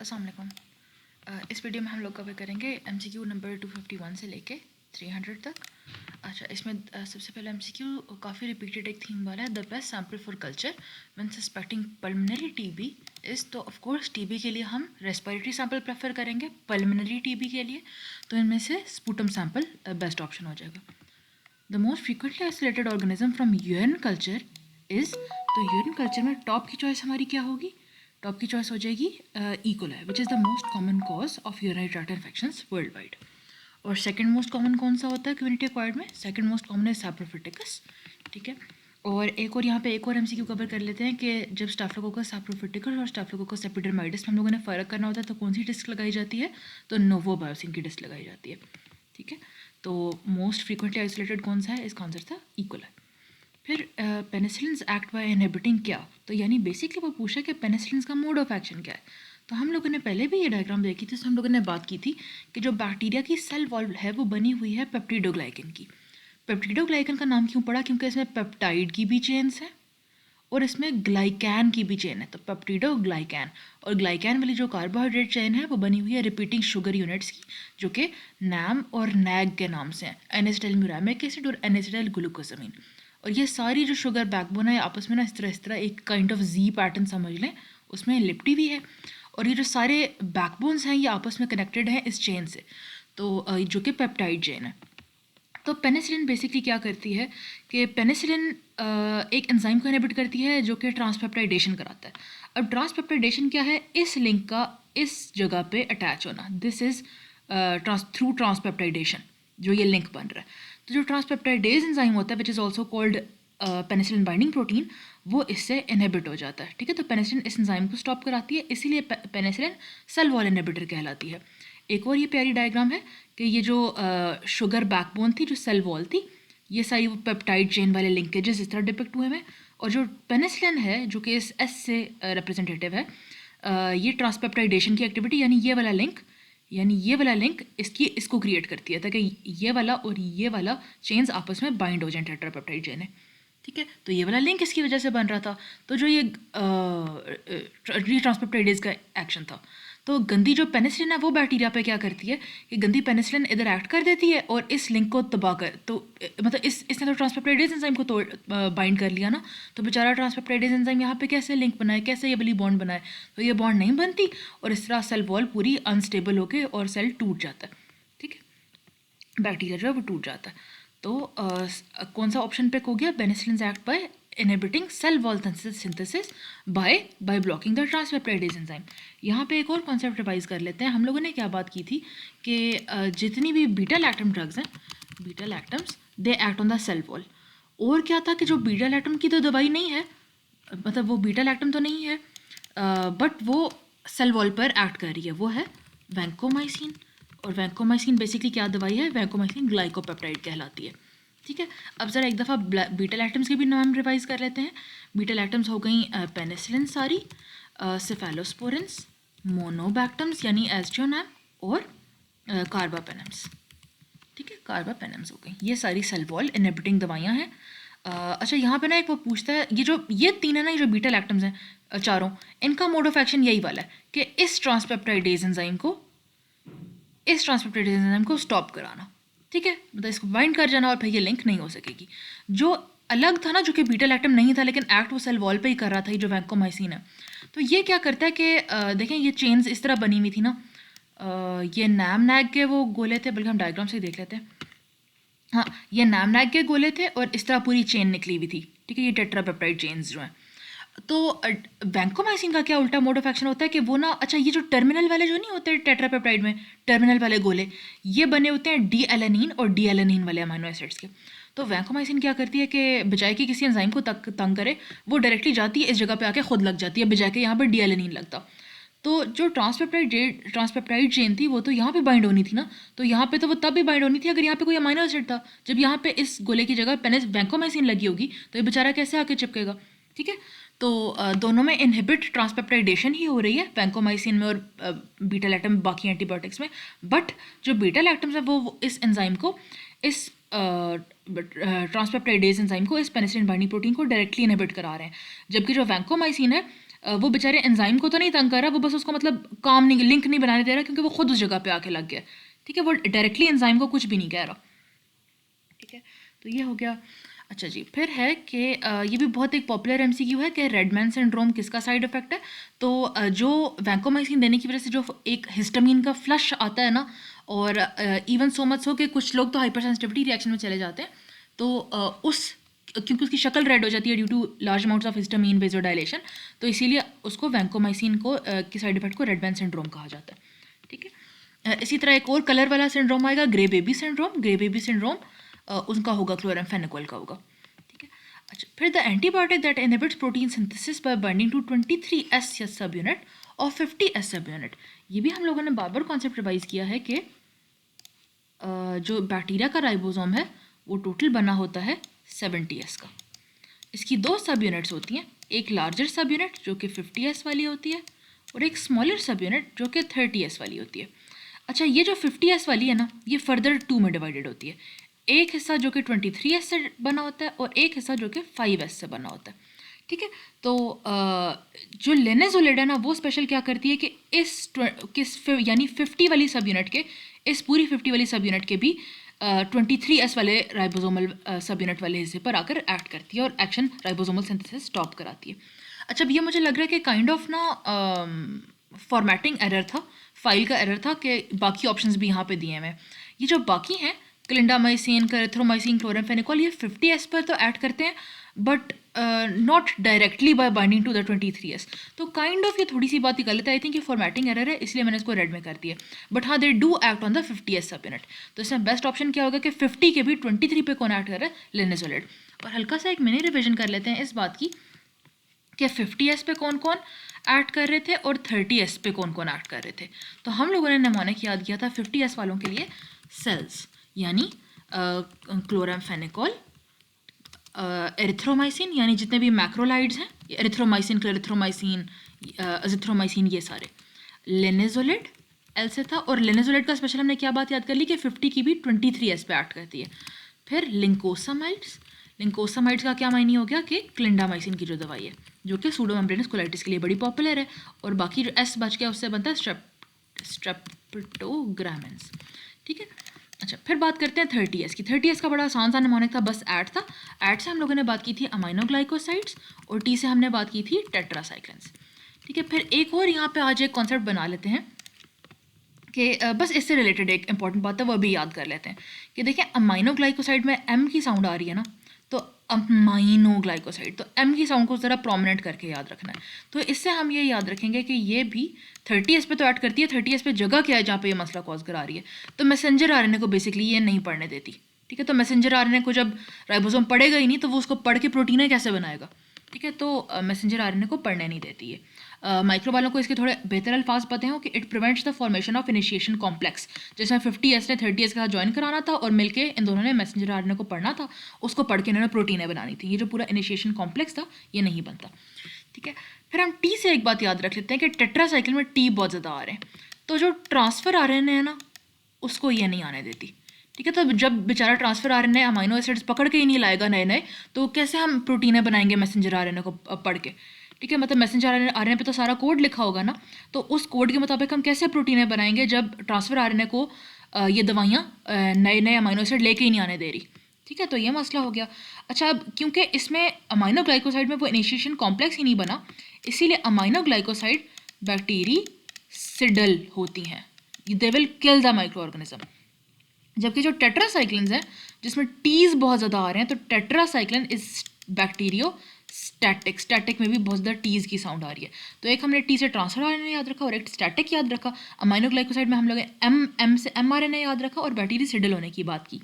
अस्सलाम वालेकुम। इस वीडियो में हम लोग कवर करेंगे MCQ नंबर 251 से लेके 300 तक। अच्छा, इसमें सबसे पहले MCQ काफ़ी रिपीटेड एक थीम वाला है, the best sample for culture when suspecting pulmonary TB is. तो ऑफ कोर्स टीबी के लिए हम रेस्पिरेटरी सैंपल प्रेफर करेंगे, पल्मोनरी टीबी के लिए तो इनमें से स्पूटम सैंपल बेस्ट ऑप्शन हो जाएगा। The most frequently isolated organism from urine culture is. तो यूरिन कल्चर में टॉप की चॉइस हमारी क्या होगी? टॉप की चॉइस हो जाएगी E coli, which is the most common cause of urinary tract infections world wide. और सेकंड मोस्ट कॉमन कौन सा होता है कम्युनिटी एक्वायर्ड में? सेकंड मोस्ट कॉमन है सैप्रोफिटिकस। ठीक है, और एक और यहाँ पे एक और MCQ कवर कर लेते हैं कि जब स्टाफिलोकोकस सैप्रोफिटिकस और स्टाफिलोकोकस एपिडर्माइडिस में हम लोगों ने फ़र्क करना होता है तो कौन सी डिस्क लगाई जाती है? तो नोवोबायोसिन की डिस्क लगाई जाती है। ठीक है, तो मोस्ट फ्रीक्वेंटली आइसोलेटेड कौन सा है? इसका आंसर था ई कोलाई। फिर पेनिसिलिन्स एक्ट बाय इनहिबिटिंग क्या? तो यानी बेसिकली वो पूछा कि पेनिसिलिन्स का मोड ऑफ एक्शन क्या है। तो हम लोगों ने पहले भी ये डायग्राम देखी थी, तो हम लोगों ने बात की थी कि जो बैक्टीरिया की सेल वॉल है वो बनी हुई है पेप्टिडोग्लाइकन की। पेप्टिडोग्लाइकन का नाम क्यों पड़ा? क्योंकि इसमें पेप्टाइड की भी चेन्स हैं और इसमें ग्लाइकैन की भी चेन है, तो पेप्टिडोग्लाइकैन। और ग्लाइकैन वाली जो कार्बोहाइड्रेट चेन है वो बनी हुई है रिपीटिंग शुगर यूनिट्स की, जो कि नैम और नैग के नाम से हैं, एनेसिटाइल म्यूरामिक एसिड और एनेसिटाइल ग्लूकोसामीन। और ये सारी जो शुगर बैकबोन है आपस में ना इस तरह एक काइंड ऑफ जी पैटर्न समझ लें, उसमें लिपटी हुई है। और ये जो सारे बैकबोन्स हैं ये आपस में कनेक्टेड हैं इस चेन से, तो जो कि पेप्टाइड चेन है। तो पेनिसिलिन बेसिकली क्या करती है कि पेनिसिलिन एक एंजाइम को इनहिबिट करती है जो कि ट्रांसपेप्टाइडेशन कराता है। अब ट्रांसपेप्टाइडेशन क्या है? इस लिंक का इस जगह पे अटैच होना, दिस इज थ्रू ट्रांसपेप्टाइडेशन जो ये लिंक बन रहा है। तो जो ट्रांसपेप्टाइडेज एंजाइम होता है which is also called penicillin binding protein, वो इससे इनहिबिट हो जाता है। ठीक है, तो पेनिसिलिन इस एंजाइम को स्टॉप कराती है, इसीलिए पेनिसिलिन सेल वॉल इनहिबिटर कहलाती है। एक और ये प्यारी डायग्राम है कि ये जो शुगर बैकबोन थी, जो सेल वॉल थी, ये सारी वो पेप्टाइड चेन वाले लिंकेजेस इस तरह डिपिक्ट हुए हैं। और जो पेनिसिलिन है जो कि इस एस से रिप्रेजेंटेटिव है, ये ट्रांसपेप्टाइडेशन की एक्टिविटी यानी ये वाला लिंक इसको क्रिएट करती है ताकि ये वाला और ये वाला चेन्स आपस में बाइंड हो जाए टेट्रापेप्टाइड चेन है। ठीक है, तो ये वाला लिंक इसकी वजह से बन रहा था। तो जो ये ट्रांसपेप्टाइडेज का एक्शन था, तो गंदी जो पेनिसिलिन है वो बैक्टीरिया पे क्या करती है कि गंदी पेनिसिलिन इधर एक्ट कर देती है और इस लिंक को तबाह कर, तो मतलब इसने तो ट्रांसपेप्टाइडेज एंजाइम को तोड़ बाइंड कर लिया ना, तो बेचारा ट्रांसपेप्टाइडेज एंजाइम यहाँ पे कैसे लिंक बनाए, कैसे ये वाली बॉन्ड बनाए? तो ये बॉन्ड नहीं बनती और इस तरह सेल वॉल पूरी अनस्टेबल होके और सेल टूट जाता है। ठीक है, बैक्टीरिया जो है वो टूट जाता है। तो कौन सा ऑप्शन पिक हो गया? Penicillin act by inhibiting cell wall synthesis by blocking the transpeptidase enzyme. यहाँ पे एक और कॉन्सेप्ट रिवाइज कर लेते हैं। हम लोगों ने क्या बात की थी कि जितनी भी बीटा लैक्टम ड्रग्स हैं, beta lactams they act on the cell wall. और क्या था कि जो बीटा लैक्टम की तो दवाई नहीं है, मतलब वो बीटा लैक्टम तो नहीं है, बट वो सेल वॉल पर एक्ट कर रही है, वो है वैंकोमाइसिन। और वैंकोमाइसिन बेसिकली क्या दवाई है? वैंकोमाइसिन ग्लाइकोपेप्टाइड कहलाती है। ठीक है, अब ज़रा एक दफ़ा बीटा लैक्टम्स के भी नाम रिवाइज कर लेते हैं। बीटा लैक्टम्स हो गई पेनिसिलिन सारी, सेफेलोस्पोरिन्स, मोनोबैक्टम्स यानी एस्ट्रोनैम और कार्बापेनम्स। ठीक है, कार्बापेनम्स हो गई, ये सारी सेल वॉल इनहिबिटिंग दवाइयाँ हैं। अच्छा, यहाँ पे ना एक वो पूछता है, ये तीन है ना, ये जो बीटा लैक्टम्स हैं चारों, इनका मोड ऑफ एक्शन यही वाला है कि इस ट्रांसपेप्टाइडेज एंजाइम को स्टॉप कराना। ठीक है, मतलब इसको बाइंड कर जाना और फिर ये लिंक नहीं हो सकेगी। जो अलग था ना, जो कि बीटा लैक्टम नहीं था लेकिन एक्ट वो सेल वॉल पे ही कर रहा था, ये जो वैंकोमाइसिन है, तो ये क्या करता है कि देखें ये चेन्स इस तरह बनी हुई थी ना, ये नैम नैग के वो गोले थे, बल्कि हम डायग्राम से ही देख लेते हैं। हाँ, ये नैम नैग के गोले थे और इस तरह पूरी चेन निकली हुई थी। ठीक है, ये टेट्रापेप्टाइड चेन्स जो हैं। तो वैंकोमाइसिन का क्या उल्टा मोड ऑफ एक्शन होता है कि वो ना, अच्छा ये जो टर्मिनल वाले जो नहीं होते टेट्रापेप्टाइड में, टर्मिनल वाले गोले, ये बने होते हैं डी एलेनिन और डी एलेनिन वाले अमाइनो एसिड्स के। तो वैंकोमाइसिन क्या करती है कि बजाय कि किसी एंजाइम को तंग करे, वो डायरेक्टली जाती है इस जगह पे आके खुद लग जाती है, बजाय के यहाँ पर डी एलेनिन लगता। तो जो ट्रांसपेप्टाइड चेन थी वो तो यहाँ पे बाइंड होनी थी ना, तो यहाँ पे तो वो तब भी बाइंड होनी थी अगर यहाँ पे कोई अमाइनो एसिड था। जब यहाँ पे इस गोले की जगह पेनिस वैंकोमाइसिन लगी होगी तो ये बेचारा कैसे आके चिपकेगा? ठीक है, तो दोनों में इनहिबिट ट्रांसपेप्टाइडेशन ही हो रही है, वैंकोमाइसिन में और बीटा लैक्टम बाकी एंटीबायोटिक्स में। बट जो बीटा लैक्टम्स है वो इस एंजाइम को, इस ट्रांसपेप्टाइडेज एंजाइम को, इस पेनिसिलिन बाइंडिंग प्रोटीन को डायरेक्टली इनहिबिट करा रहे हैं, जबकि जो वैंकोमाइसिन है वो बेचारे एंजाइम को तो नहीं तंग कर रहा, वो बस उसको मतलब काम नहीं, लिंक नहीं बनाने दे रहा, क्योंकि वो खुद उस जगह पे आके लग गया। ठीक है, वो डायरेक्टली एंजाइम को कुछ भी नहीं कह रहा। ठीक है, तो ये हो गया। अच्छा जी, फिर है कि ये भी बहुत एक पॉपुलर एमसीक्यू है कि रेडमैन सिंड्रोम किसका साइड इफेक्ट है। तो जो वैंकोमाइसिन देने की वजह से जो एक हिस्टामिन का फ्लश आता है ना, और इवन सो मच हो कि कुछ लोग तो हाइपर सेंसिटिविटी रिएक्शन में चले जाते हैं, तो क्योंकि उसकी शक्ल रेड हो जाती है due to large amounts of histamine vasodilation, तो इसीलिए उसको वैंकोमाइसिन को के साइड इफेक्ट को रेडमैन सिंड्रोम कहा जाता है। ठीक है, इसी तरह एक और कलर वाला सिंड्रोम आएगा, grey baby syndrome. Grey baby syndrome उनका होगा क्लोरामफेनिकोल का होगा। ठीक है, अच्छा, फिर the antibiotic that inhibits protein synthesis by binding to 23S सब यूनिट और 50S सब यूनिट। ये भी हम लोगों ने बार बार कॉन्सेप्ट रिवाइज किया है कि जो बैक्टीरिया का राइबोसोम है वो टोटल बना होता है 70S का। इसकी दो सब यूनिट्स होती हैं, एक लार्जर सब यूनिट जो कि 50S वाली होती है, और एक स्मॉलर सब यूनिट जो कि 30S वाली होती है। अच्छा, ये जो 50S वाली है ना, ये फर्दर 2 में डिवाइडेड होती है। एक हिस्सा जो कि 23S से बना होता है और एक हिस्सा जो कि 5S से बना होता है। ठीक है, तो जो लेनेजोलिड है ना, वो स्पेशल क्या करती है कि यानी 50 वाली सब यूनिट के, इस पूरी 50 वाली सब यूनिट के भी 23S वाले राइबोसोमल सब यूनिट वाले हिस्से पर आकर एक्ट करती है और एक्शन राइबोसोमल सिंथेसिस स्टॉप कराती है। अच्छा, अब ये मुझे लग रहा है कि काइंड ऑफ ना फॉर्मेटिंग एरर था, फाइल का एरर था कि बाकी ऑप्शंस भी यहाँ पे दिए हैं। ये जो बाकी हैं क्लिंडामाइसिन, एरिथ्रोमाइसिन, क्लोरामफेनिकोल, ये 50S पर तो ऐड करते हैं but not directly by binding to the 23S। तो काइंड ऑफ ये थोड़ी सी बात ही गलत है। आई थिंक ये फॉर्मेटिंग एरर है, इसलिए मैंने इसको रेड में कर दिया। बट हाँ, they do act on the 50S सब यूनिट। तो इसमें बेस्ट ऑप्शन क्या होगा कि 50 के भी 23 पे कौन एक्ट कर रहा है, लेनेजोलिड। और हल्का सा एक मिनी रिविजन कर लेते हैं इस बात की कि 50S पे कौन कौन एक्ट कर रहे थे और 30S पे कौन कौन एक्ट कर रहे थे। तो हम लोगों ने निमोनिक याद किया था 50S वालों के लिए सेल्स, यानी क्लोरामफेनिकोल, एरिथ्रोमाइसिन, यानी जितने भी मैक्रोलाइड्स हैं, एरिथ्रोमाइसिन, क्लोरिथ्रोमाइसिन, अजिथ्रोमाइसिन, ये सारे। लेनेजोलिड एल से था, और लेनेजोलिड का स्पेशल हमने क्या बात याद कर ली कि 50 की भी 23S पे एक्ट करती है। फिर लिंकोसामाइड्स, लिंकोसामाइड्स का क्या मायने हो गया कि क्लिंडामाइसिन की जो दवाई है जो कि सूडोमेम्ब्रेनस कोलाइटिस के लिए बड़ी पॉपुलर है, और बाकी जो एस बच गया उससे बनता है स्ट्रेप्टोग्रामिन्स। ठीक है, अच्छा, फिर बात करते हैं 30S की। 30S का बड़ा आसान सा निमोनिक था, बस ऐड था। ऐड से हम लोगों ने बात की थी अमाइनोग्लाइकोसाइड्स, और टी से हमने बात की थी टेट्रासाइक्लिन्स। ठीक है, फिर एक और यहाँ पे आज एक कॉन्सेप्ट बना लेते हैं कि बस इससे रिलेटेड एक इंपॉर्टेंट बात है, वो भी याद कर लेते हैं कि देखिए अमाइनोग्लाइकोसाइड में एम की साउंड आ रही है ना, तो अमाइनोग्लाइकोसाइड, तो एम की साउंड को ज़रा प्रोमिनेंट करके याद रखना है। तो इससे हम ये याद रखेंगे कि ये भी 30S पे तो ऐड करती है, 30S पे जगह क्या है जहाँ पे ये मसला कॉज करा रही है, तो मैसेंजर आरएनए को बेसिकली ये नहीं पढ़ने देती। ठीक है, तो मैसेंजर आरएनए को जब राइबोसोम पढ़ेगा ही नहीं तो वो उसको पढ़ के प्रोटीन कैसे बनाएगा। ठीक है, तो मैसेंजर आरएनए को पढ़ने नहीं देती है। माइक्रो वालों को इसके थोड़े बेहतर अल्फाज पते हों कि it prevents the formation of initiation complex, जिसमें 50S ने 30S के साथ ज्वाइन कराना था और मिलके इन दोनों ने मैसेंजर आरएनए को पढ़ना था, उसको पढ़ के इन्होंने प्रोटीनें बनानी थी। ये जो पूरा इनिशिएशन कॉम्प्लेक्स था ये नहीं बनता। ठीक है, फिर हम टी से एक बात याद रख लेते हैं कि टेट्रासाइक्लिन में टी बहुत ज़्यादा आ रहे हैं, तो जो ट्रांसफ़र आरएनए है ना उसको ये नहीं आने देती। ठीक है, तो जब बेचारा ट्रांसफ़र आरएनए अमाइनो एसिड्स पकड़ के ही नहीं लाएगा नए नए, तो कैसे हम प्रोटीनें बनाएंगे मैसेंजर आरएनए को पढ़ के। ठीक है, मतलब मैसेंजर आरएनए पे तो सारा कोड लिखा होगा ना, तो उस कोड के मुताबिक हम कैसे प्रोटीनें बनाएंगे जब ट्रांसफ़र आरएनए को ये दवाइयाँ नए नए अमाइनो एसिड लेके ही नहीं आने दे रही। ठीक है, तो ये मसला हो गया। अच्छा, अब क्योंकि इसमें अमाइनोग्लाइकोसाइड में वो इनिशिएशन कॉम्प्लेक्स ही नहीं बना, इसीलिए अमाइनोग्लाइकोसाइड बैक्टीरिसिडल होती हैं, they will kill the micro organism. जबकि जो टेट्रासाइक्लिन्स हैं जिसमें टीज बहुत ज़्यादा आ रहे हैं, तो tetracycline is bacterio static, static में भी बहुत ज़्यादा टीज की साउंड आ रही है। तो एक हमने टी से ट्रांसफर आरएनए याद रखा और एक स्टैटिक याद रखा। अमाइनोग्लाइकोसाइड में हम लोग एम से एमआरएनए याद रखा और बैक्टीरिसिडल होने की बात की।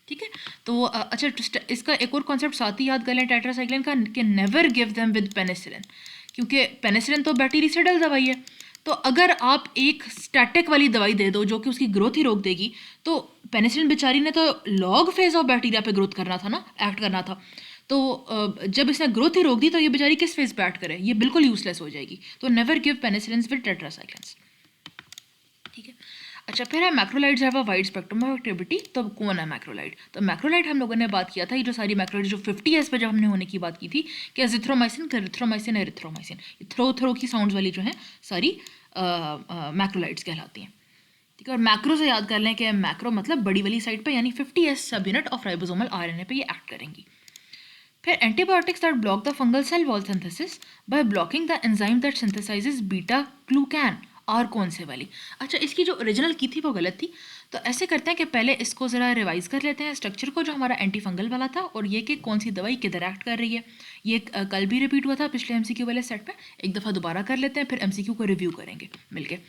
ठीक है, तो अच्छा, इसका एक और कॉन्सेप्ट साथ ही याद कर लें टेट्रासाइक्लिन का, कि never give them with penicillin, क्योंकि पेनिसिलिन तो बैक्टीरिसिडल दवाई है। तो अगर आप एक स्टैटिक वाली दवाई दे दो जो कि उसकी ग्रोथ ही रोक देगी, तो पेनिसिलिन बेचारी ने तो लॉग फेज ऑफ बैक्टीरिया पे ग्रोथ करना था ना, एक्ट करना था। तो जब इसने ग्रोथ ही रोक दी तो ये बेचारी किस फेज पे एक्ट करे, ये बिल्कुल यूजलेस हो जाएगी। तो never give penicillin with tetracyclines. ठीक है, अच्छा, फिर है macrolides have a wide spectrum of activity. तो कौन है मैक्रोलाइड? तो मैक्रोलाइड हम लोगों ने बात किया था, ये जो सारी मैक्रोलाइड जो 50s पे जब हमने होने की बात की थी कि एजिथ्रोमाइसिन, क्लेरिथ्रोमाइसिन, एरिथ्रोमाइसिन, थ्रो की साउंड्स वाली जो हैं सारी मैक्रोलाइड्स कहलाती हैं। ठीक है, और मैक्रो से याद कर लें कि मैक्रो मतलब बड़ी वाली साइड पे, यानी 50s सब यूनिट ऑफ राइबोसोमल आरएनए पे ये एक्ट करेंगी। फिर antibiotics that block the fungal cell wall synthesis by blocking the enzyme that synthesises beta glucan. और कौन से वाली? अच्छा, इसकी जो ओरिजिनल की थी वो गलत थी, तो ऐसे करते हैं कि पहले इसको ज़रा रिवाइज कर लेते हैं स्ट्रक्चर को, जो हमारा एंटी फंगल वाला था, और ये कि कौन सी दवाई किधर एक्ट कर रही है। ये कल भी रिपीट हुआ था पिछले एमसीक्यू वाले सेट पे, एक दफ़ा दोबारा कर लेते हैं, फिर एमसीक्यू को रिव्यू करेंगे मिलके।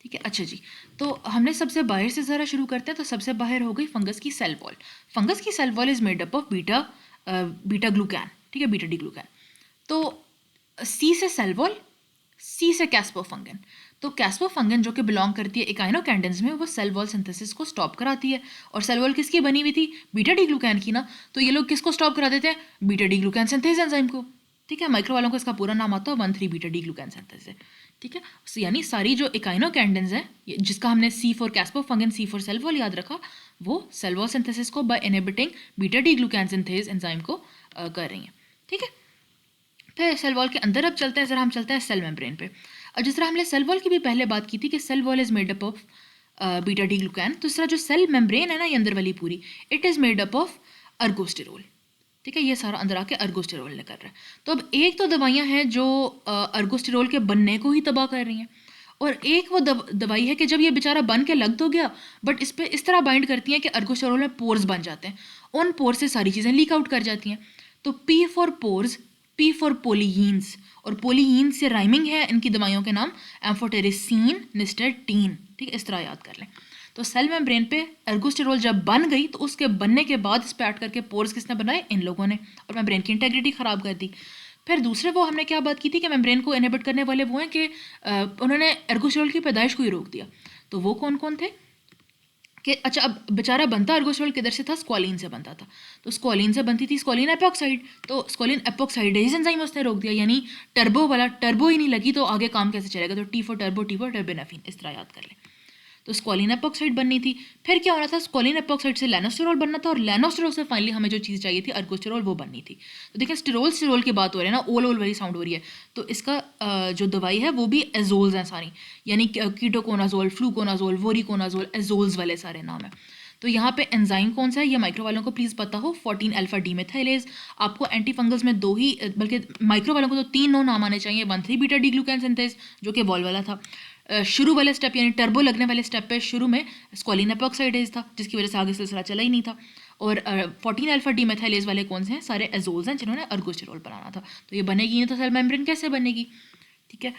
ठीक है, अच्छा जी, तो हमने सबसे बाहर से ज़रा शुरू करते हैं। तो सबसे बाहर हो गई फंगस की सेल वॉल। फंगस की cell wall is made up of beta glucan, ठीक है, बीटा डी ग्लूकैन। तो सी से सेल वॉल, सी से कैस्पोफंगन। तो कैस्पोफंगन जो कि बिलोंग करती है इकाइनोकैंडेंस में, वो सेल वॉल सिंथेसिस को स्टॉप कराती है। और सेल वॉल किसकी बनी हुई थी? बीटा डी ग्लूकैन की ना। तो ये लोग किसको स्टॉप करा देते हैं? Beta D glucan synthase enzyme को। ठीक है, माइक्रो वालों को इसका पूरा नाम आता है 1,3 बीटा डी ग्लूकैन सिंथेस। ठीक है, यानी सारी जो इकाइनोकैंडेंस है, जिसका हमने C for caspofungin, C for cell wall याद रखा, वो सेल वॉल सिंथेसिस को by inhibiting beta D glucan synthase enzyme को कर रही हैं। ठीक है, फिर सेल वॉल के अंदर अब चलते हैं, जरा हम चलते हैं सेल मेम्ब्रेन पे। और जिस तरह हमने सेल वॉल की भी पहले बात की थी कि cell wall is made up of beta D glucan, तो इस तरह जो सेल मेम्ब्रेन है ना, ये अंदर वाली पूरी, it is made up of ergosterol. ठीक है, ये सारा अंदर आके अर्गोस्टेरोल ने कर रहा है। तो अब एक तो दवाइयाँ हैं जो अर्गोस्टेरोल के बनने को ही तबाह कर रही हैं, और एक वो दवाई है कि जब ये बेचारा बन के लग तो गया, बट इस पर इस तरह बाइंड करती हैं कि अर्गोस्टेरोल में पोर्स बन जाते हैं, उन पोर्स से सारी चीज़ें लीक आउट कर जाती हैं। तो P for pores, P for polyenes, और पोलियीन से राइमिंग है इनकी दवाइयों के नाम एम्फोटेरिसीन, निस्टर्टीन। ठीक है, इस तरह याद कर लें। तो सेल मेम्ब्रेन पे अर्गोस्टेरोल जब बन गई, तो उसके बनने के बाद इस पर ऐड करके पोर्स किसने बनाए? इन लोगों ने, और मेम्ब्रेन की इंटेग्रिटी ख़राब कर दी। फिर दूसरे वो हमने क्या बात की थी कि मेम्ब्रेन को इनहिबिट करने वाले वो हैं कि उन्होंने अर्गोस्टेरोल की पैदाइश को ही रोक दिया। तो वो कौन कौन थे? कि अच्छा, अब बेचारा बनता अर्गोस्टेरोल किधर से था? स्क्वालिन से बनता था। तो स्क्वालिन से बनती थी स्क्वालिन एपोक्साइड, तो स्क्वालिन एपोक्साइडेज एंजाइम उसने रोक दिया, यानी टर्बो वाला, टर्बो ही नहीं लगी तो आगे काम कैसे चलेगा? तो T for turbo, T for terbinafine, इस तरह याद कर लें। तो स्क्वालिन एपोक्साइड बननी थी। फिर क्या हो रहा था? स्क्वालिन एपोक्साइड से लेनोस्टेरोल बनना था, और लेनोस्टेरोल से फाइनली हमें जो चीज़ चाहिए थी अर्गोस्टेरोल, वो बननी थी। तो देखिए, स्टेरोल स्टेरोल की बात हो रही है ना, ओल ओल वाली साउंड हो रही है, तो इसका जो दवाई है वो भी एजोल्स हैं सारी, यानी कीटोकोनाजोल, फ्लूकोनाजोल, वोरिकोनाजोल, एजोल्स वाले सारे नाम हैं। तो यहाँ पे एंजाइम कौन सा है, ये माइक्रो वालों को प्लीज़ पता हो, 14 अल्फा डीमेथाइलेज। आपको एंटी फंगल्स में दो ही, बल्कि माइक्रो वालों को तो 3 नो नाम आने चाहिए। 1,3 बीटा डी ग्लूकैन सिंथेस जो कि वॉल वाला था, शुरू वाले स्टेप यानी टर्बो लगने वाले स्टेप पे शुरू में स्क्वालिन एपोक्साइडेज था, जिसकी वजह से आगे सिलसिला चला ही नहीं था। और 14 अल्फा डीमेथाइलेज वाले कौन से हैं? सारे एजोल्स हैं जिन्होंने अर्गोस्टेरोल बनाना था। तो ये बनेगी नहीं तो सेल मेम्ब्रेन कैसे बनेगी? ठीक है,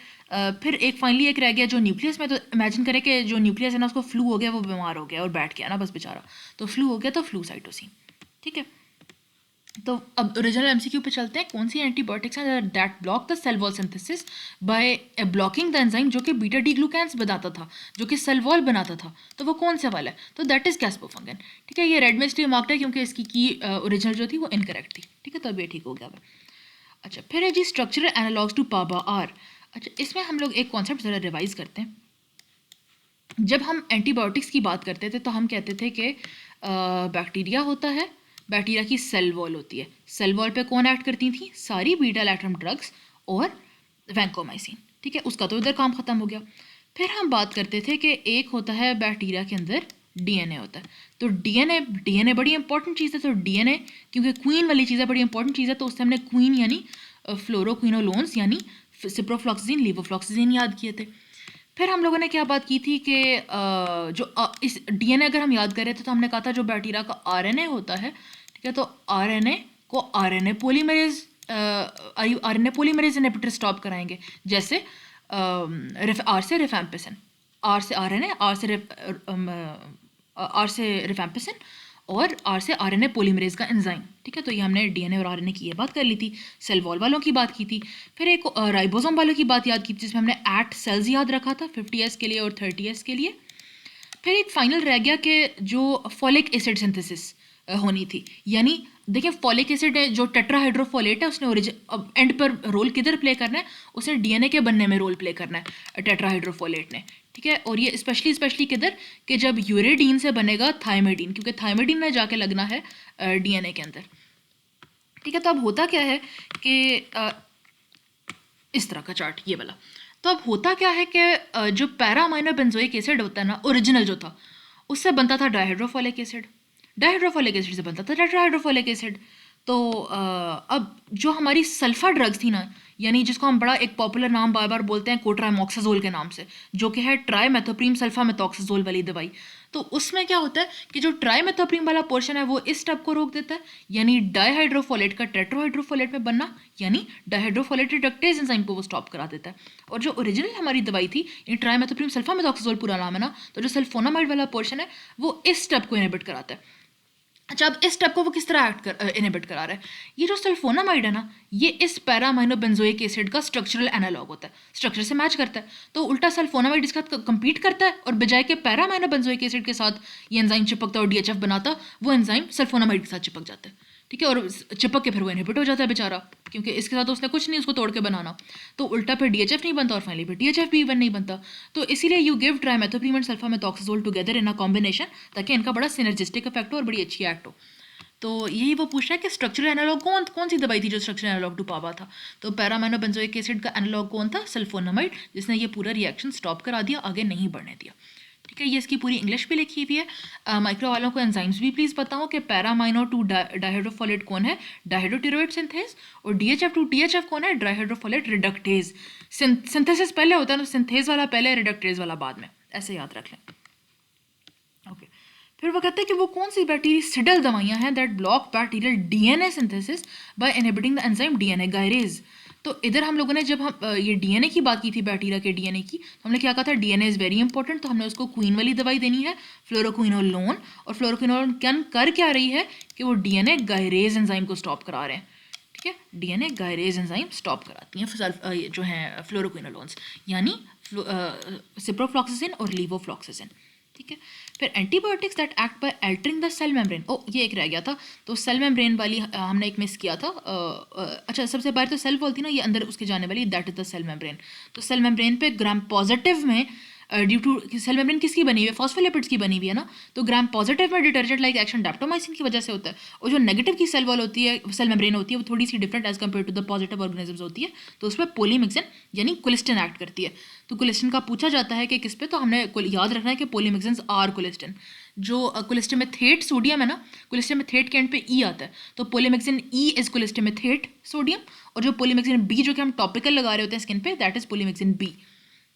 फिर एक फाइनली एक रह गया जो न्यूक्लियस में। तो इमेजिन करें कि जो न्यूक्लियस है ना, उसको फ्लू हो गया, वो बीमार हो गया और बैठ गया ना बस बेचारा, तो फ्लू हो गया, तो फ्लू साइटोसिन। ठीक है, तो अब ओरिजिनल एमसीक्यू पे चलते हैं। कौन सी एंटीबायोटिक्स हैं that block the cell wall synthesis by blocking the enzyme जो कि बीटा डी ग्लूकैन्स बनाता था, जो कि सेल वॉल बनाता था? तो वो कौन सा वाला है? तो दैट इज कैस्पोफंगन। ठीक है, ये रेड में इसलिए मार्क्ड है क्योंकि इसकी की ओरिजिनल जो थी वो इनकरेक्ट थी। ठीक है, तो अब ये ठीक हो गया है। अच्छा, फिर है जी स्ट्रक्चरल एनालॉग्स टू पाबा आर। अच्छा, इसमें हम लोग एक कॉन्सेप्ट ज़रा रिवाइज करते हैं। जब हम एंटीबायोटिक्स की बात करते थे तो हम कहते थे कि बैक्टीरिया होता है, बैक्टीरिया की सेल वॉल होती है। सेल वॉल पे कौन एक्ट करती थी? सारी बीटा लैक्टम ड्रग्स और वैंकोमाइसिन। ठीक है, उसका तो इधर काम ख़त्म हो गया। फिर हम बात करते थे कि एक होता है बैक्टीरिया के अंदर डीएनए होता है। तो डीएनए बड़ी इंपॉर्टेंट चीज़ है। तो डीएनए क्योंकि क्वीन वाली चीज़ है, बड़ी इंपॉर्टेंट चीज़ है, तो उससे हमने क्वीन यानी फ्लोरोक्विनोलोन्स यानी सिप्रोफ्लॉक्सिन, लीवोफ्लॉक्सिन याद किए थे। फिर हम लोगों ने क्या बात की थी कि इस डीएनए अगर हम याद करें तो हमने कहा था जो बैक्टीरिया का आरएनए होता है, ठीक है, तो आरएनए को आरएनए पॉलीमरेज इनहिबिटर स्टॉप कराएंगे, जैसे आर से रिफैम्पिसिन, आर से आरएनए, आर से रिफैम्पिसिन, और आर से आरएनए पॉलीमरेज का एंजाइम। ठीक है, तो ये हमने डीएनए और आरएनए की ये बात कर ली थी। सेल वॉल वालों की बात की थी। फिर एक राइबोसोम वालों की बात याद की थी, जिसमें हमने 8 सेल्स याद रखा था, 50s के लिए और 30s के लिए। फिर एक फाइनल रह गया कि जो फॉलिक एसिड सिंथेसिस होनी थी। यानी देखिए फॉलिक एसिड है जो टेट्राहाइड्रोफोलेट है, उसने अब एंड पर रोल किधर प्ले करना है, उसने डीएनए के बनने में रोल प्ले करना है टेट्राहाइड्रोफोलेट ने, ठीक है। और ये स्पेशली किधर, कि जब यूरेडीन से बनेगा थायमिडीन, क्योंकि थायमिडीन में जाके लगना है डीएनए के अंदर, ठीक है। तो अब होता क्या है कि इस तरह का चार्ट ये वाला, तो अब होता क्या है कि जो पैरा अमीनो बेंजोइक एसिड होता है ना, ओरिजिनल जो था, उससे बनता था डायहाइड्रोफोलिक एसिड, डायहाइड्रोफोलिक एसिड से बनता था टेट्राहाइड्रोफोलिक एसिड। तो अब जो हमारी सल्फा ड्रग्स थी ना, यानी जिसको हम बड़ा एक पॉपुलर नाम बार बार बोलते हैं कोट्रामोक्साजोल के नाम से, जो कि है ट्राईमेथोप्रीम सल्फामेथोक्साजोल वाली दवाई, तो उसमें क्या होता है कि जो ट्राईमेथोप्रीम वाला पोर्शन है वो इस स्टेप को रोक देता है, यानी डायहाइड्रोफोलेट का टेट्राहाइड्रोफोलेट में बनना, यानी डायहाइड्रोफोलेट रिडक्टेज एंजाइम को वो स्टॉप करा देता है। और जो ओरिजिनल हमारी दवाई थी, ये ट्राईमेथोप्रीम सल्फामेथोक्साजोल पूरा नाम है ना, तो जो सल्फोनामाइड वाला पोर्शन है वो इस स्टेप को इनहिबिट कराता है। अच्छा, अब इस स्टेप को वो किस तरह इनहिबिट करा रहा है, ये जो सल्फोनामाइड है ना, ये इस पैरा अमीनो बेंजोइक एसिड का स्ट्रक्चरल एनालॉग होता है, स्ट्रक्चर से मैच करता है। तो उल्टा सल्फोनामाइड इसके साथ कम्पीट करता है, और बजाय के पैरा अमीनो बेंजोइक एसिड के साथ ये एंजाइम चिपकता है और डीएचएफ बनाता, वो एंजाइम सल्फोनामाइड के साथ चिपक जाता है, ठीक है। और चिपक के फिर वो इनहिबिट हो जाता है बेचारा, क्योंकि इसके साथ उसने कुछ नहीं उसको तोड़ के बनाना, तो उल्टा फिर डीएचएफ नहीं बनता, और फाइनली फिर डीएचएफ भी इवन नहीं बनता। तो इसीलिए you give trimethoprim and sulfamethoxazole together in a combination, ताकि इनका बड़ा सिनर्जिस्टिक इफेक्ट हो और बड़ी अच्छी एक्ट हो। तो यही वो पूछ रहा है कि स्ट्रक्चरल एनालॉग कौन सी दवाई थी जो स्ट्रक्चरल एनालॉग टू पावा था, तो पैरा अमीनो बेंजोइक एसिड का एनालॉग कौन था, सल्फोनामाइड, जिसने ये पूरा रिएक्शन स्टॉप करा दिया, आगे नहीं बढ़ने दिया, ठीक है। ये इसकी पूरी इंग्लिश भी लिखी हुई है। माइक्रो वालों को एंजाइम्स भी प्लीज़ बताओ कि पैरा अमीनो टू डायहाइड्रोफोलेट कौन है, डायहाइड्रोटिरोइड सिंथेज, और डीएचएफ टू टीएचएफ कौन है, डायहाइड्रोफोलेट रिडक्टेज। सिंथेसिस पहले होता है, तो सिंथेज वाला पहले, रिडक्टेज वाला बाद में, ऐसे याद रख लें, ओके। फिर वो कहते हैं कि वो कौन सी बैक्टीरियासिडल दवाइयाँ हैं that block bacterial DNA synthesis by inhibiting the enzyme DNA gyrase. तो इधर हम लोगों ने जब हम ये डीएनए की बात की थी, बैक्टीरिया के डीएनए की, तो हमने क्या कहा था, डीएनए इज़ वेरी इंपॉर्टेंट, तो हमने उसको क्वीन वाली दवाई देनी है, फ्लोरोक्विनोलोन। और फ्लोरोक्विनोलोन कर क्या रही है कि वो डीएनए गायरेज एंजाइम को स्टॉप करा रहे हैं, ठीक है। डीएनए गायरेज एंजाइम स्टॉप कराती हैं जो हैं फ्लोरोक्विनोलोन्स, यानी सिप्रोफ्लॉक्सासिन और लीवोफ्लॉक्सासिन, ठीक है। फिर antibiotics that act by altering the cell membrane, ये एक रह गया था, तो सेल मेम्ब्रेन वाली हमने एक मिस किया था। अच्छा, सबसे पहले तो सेल वॉल थी ना, ये अंदर उसके जाने वाली, that is the cell membrane. तो सेल मेम्ब्रेन पे ग्राम पॉजिटिव में ड्यू टू सेल मेम्ब्रेन किसकी बनी हुई है, फॉस्फोलिपिड्स की बनी हुई है ना, तो ग्राम पॉजिटिव में डिटर्जेंट लाइक एक्शन डैप्टोमाइसिन की वजह से होता है, और जो नेगेटिव की सेल वॉल होती है, सेल मेम्ब्रेन होती है, वो थोड़ी सी different as compared to the positive organisms होती है, तो उसमें पोलीमिक्सिन यानी कोलिस्टिन एक्ट करती है। तो कोलिस्टिन का पूछा जाता है कि किस पे, तो हमने याद रखना है कि पोलीमिक्सिन्स आर कोलिस्टिन। जो कोलिस्टिमेथेट सोडियम है ना, कोलिस्टिमेथेट के एंड पे ई आता है, तो पोलीमिक्सिन ई इज कोलिस्टिमेथेट सोडियम, और जो पोलीमिक्सिन बी जो कि हम टॉपिकल लगा रहे होते हैं स्किन पे, दैट इज पोलीमिक्सिन बी,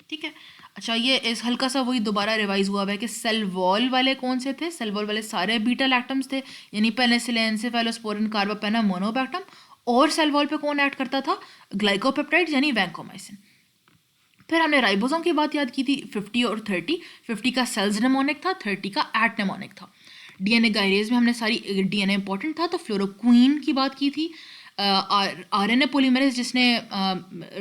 ठीक है। अच्छा, ये इस हल्का सा वही दोबारा रिवाइज हुआ है कि सेल वॉल वाले कौन से थे, सेल वॉल वाले सारे बीटा लैक्टम्स थे, यानी पेनिसिलिन, सेफेलोस्पोरिन, कार्बापेनम, मोनोबैक्टम। और सेल वॉल पे कौन एक्ट करता था, ग्लाइकोपेप्टाइड यानी वैंकोमाइसिन। फिर हमने राइबोसोम की बात याद की थी, 50 और 30, 50 का सेल्स नेमोनिक था, 30 का एट नेमोनिक था। डीएनए गायरेज में हमने सारी डीएनए इंपॉर्टेंट था, तो फ्लोरोक्वीन की बात की थी। आरएनए पॉलीमरेज जिसने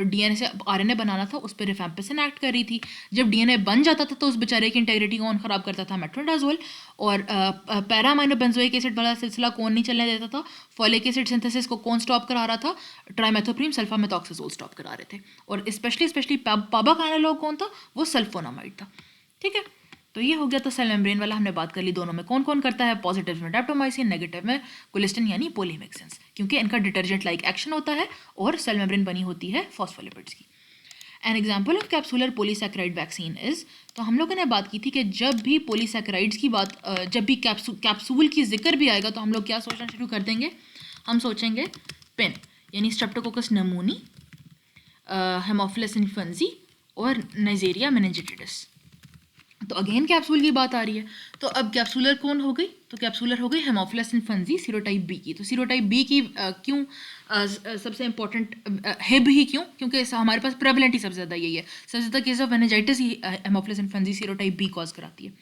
डीएनए से आरएनए बनाना था, उस पर रिफैम्पिसिन एक्ट कर रही थी। जब डीएनए बन जाता था तो उस बेचारे की इंटेग्रिटी कौन ख़राब करता था, मेट्रोडाजोल। और पैरा अमीनो बेंजोइक एसिड वाला सिलसिला कौन नहीं चलने देता था, फॉलिक एसिड सिंथेसिस को कौन स्टॉप करा रहा था, ट्राईमेथोप्रीम सल्फामेथोक्साजोल स्टॉप करा रहे थे। और स्पेशली पाबा का एनालॉग कौन था, वो सल्फोनामाइड था, ठीक है। तो ये हो गया था सेल मेम्ब्रेन वाला, हमने बात कर ली दोनों में कौन कौन करता है, पॉजिटिव में डैप्टोमाइसिन, नेगेटिव में कोलिस्टिन यानी पोलीमिक्सिन्स, क्योंकि इनका डिटर्जेंट लाइक एक्शन होता है और सेल मेम्ब्रेन बनी होती है फॉस्फोलिपिड्स की। An example of capsular polysaccharide vaccine is, तो हम लोगों ने बात की थी कि जब भी पॉलीसैकेराइड्स की बात, जब भी कैप्सूल की जिक्र भी आएगा, तो हम लोग क्या सोचना शुरू कर देंगे, हम सोचेंगे पेन यानी स्ट्रेप्टोकोकस नमूनी, हेमोफिलस इन्फ्लुएंजाe और नाइजेरिया मेनिंजिटिस। तो अगेन कैप्सूल की बात आ रही है, तो अब कैप्सूलर कौन हो गई, तो कैप्सूलर हो गई हेमोफिलस इन्फ्लुएंजाe सीरोटाइप बी की। तो सीरोटाइप बी की क्यों सबसे इंपॉर्टेंट हेब ही क्यों, क्योंकि हमारे पास प्रेवलेंट ही सबसे ज़्यादा यही है, सबसे ज़्यादा केस ऑफ मेनिंजाइटिस ही haemophilus influenzae serotype B cause कराती है,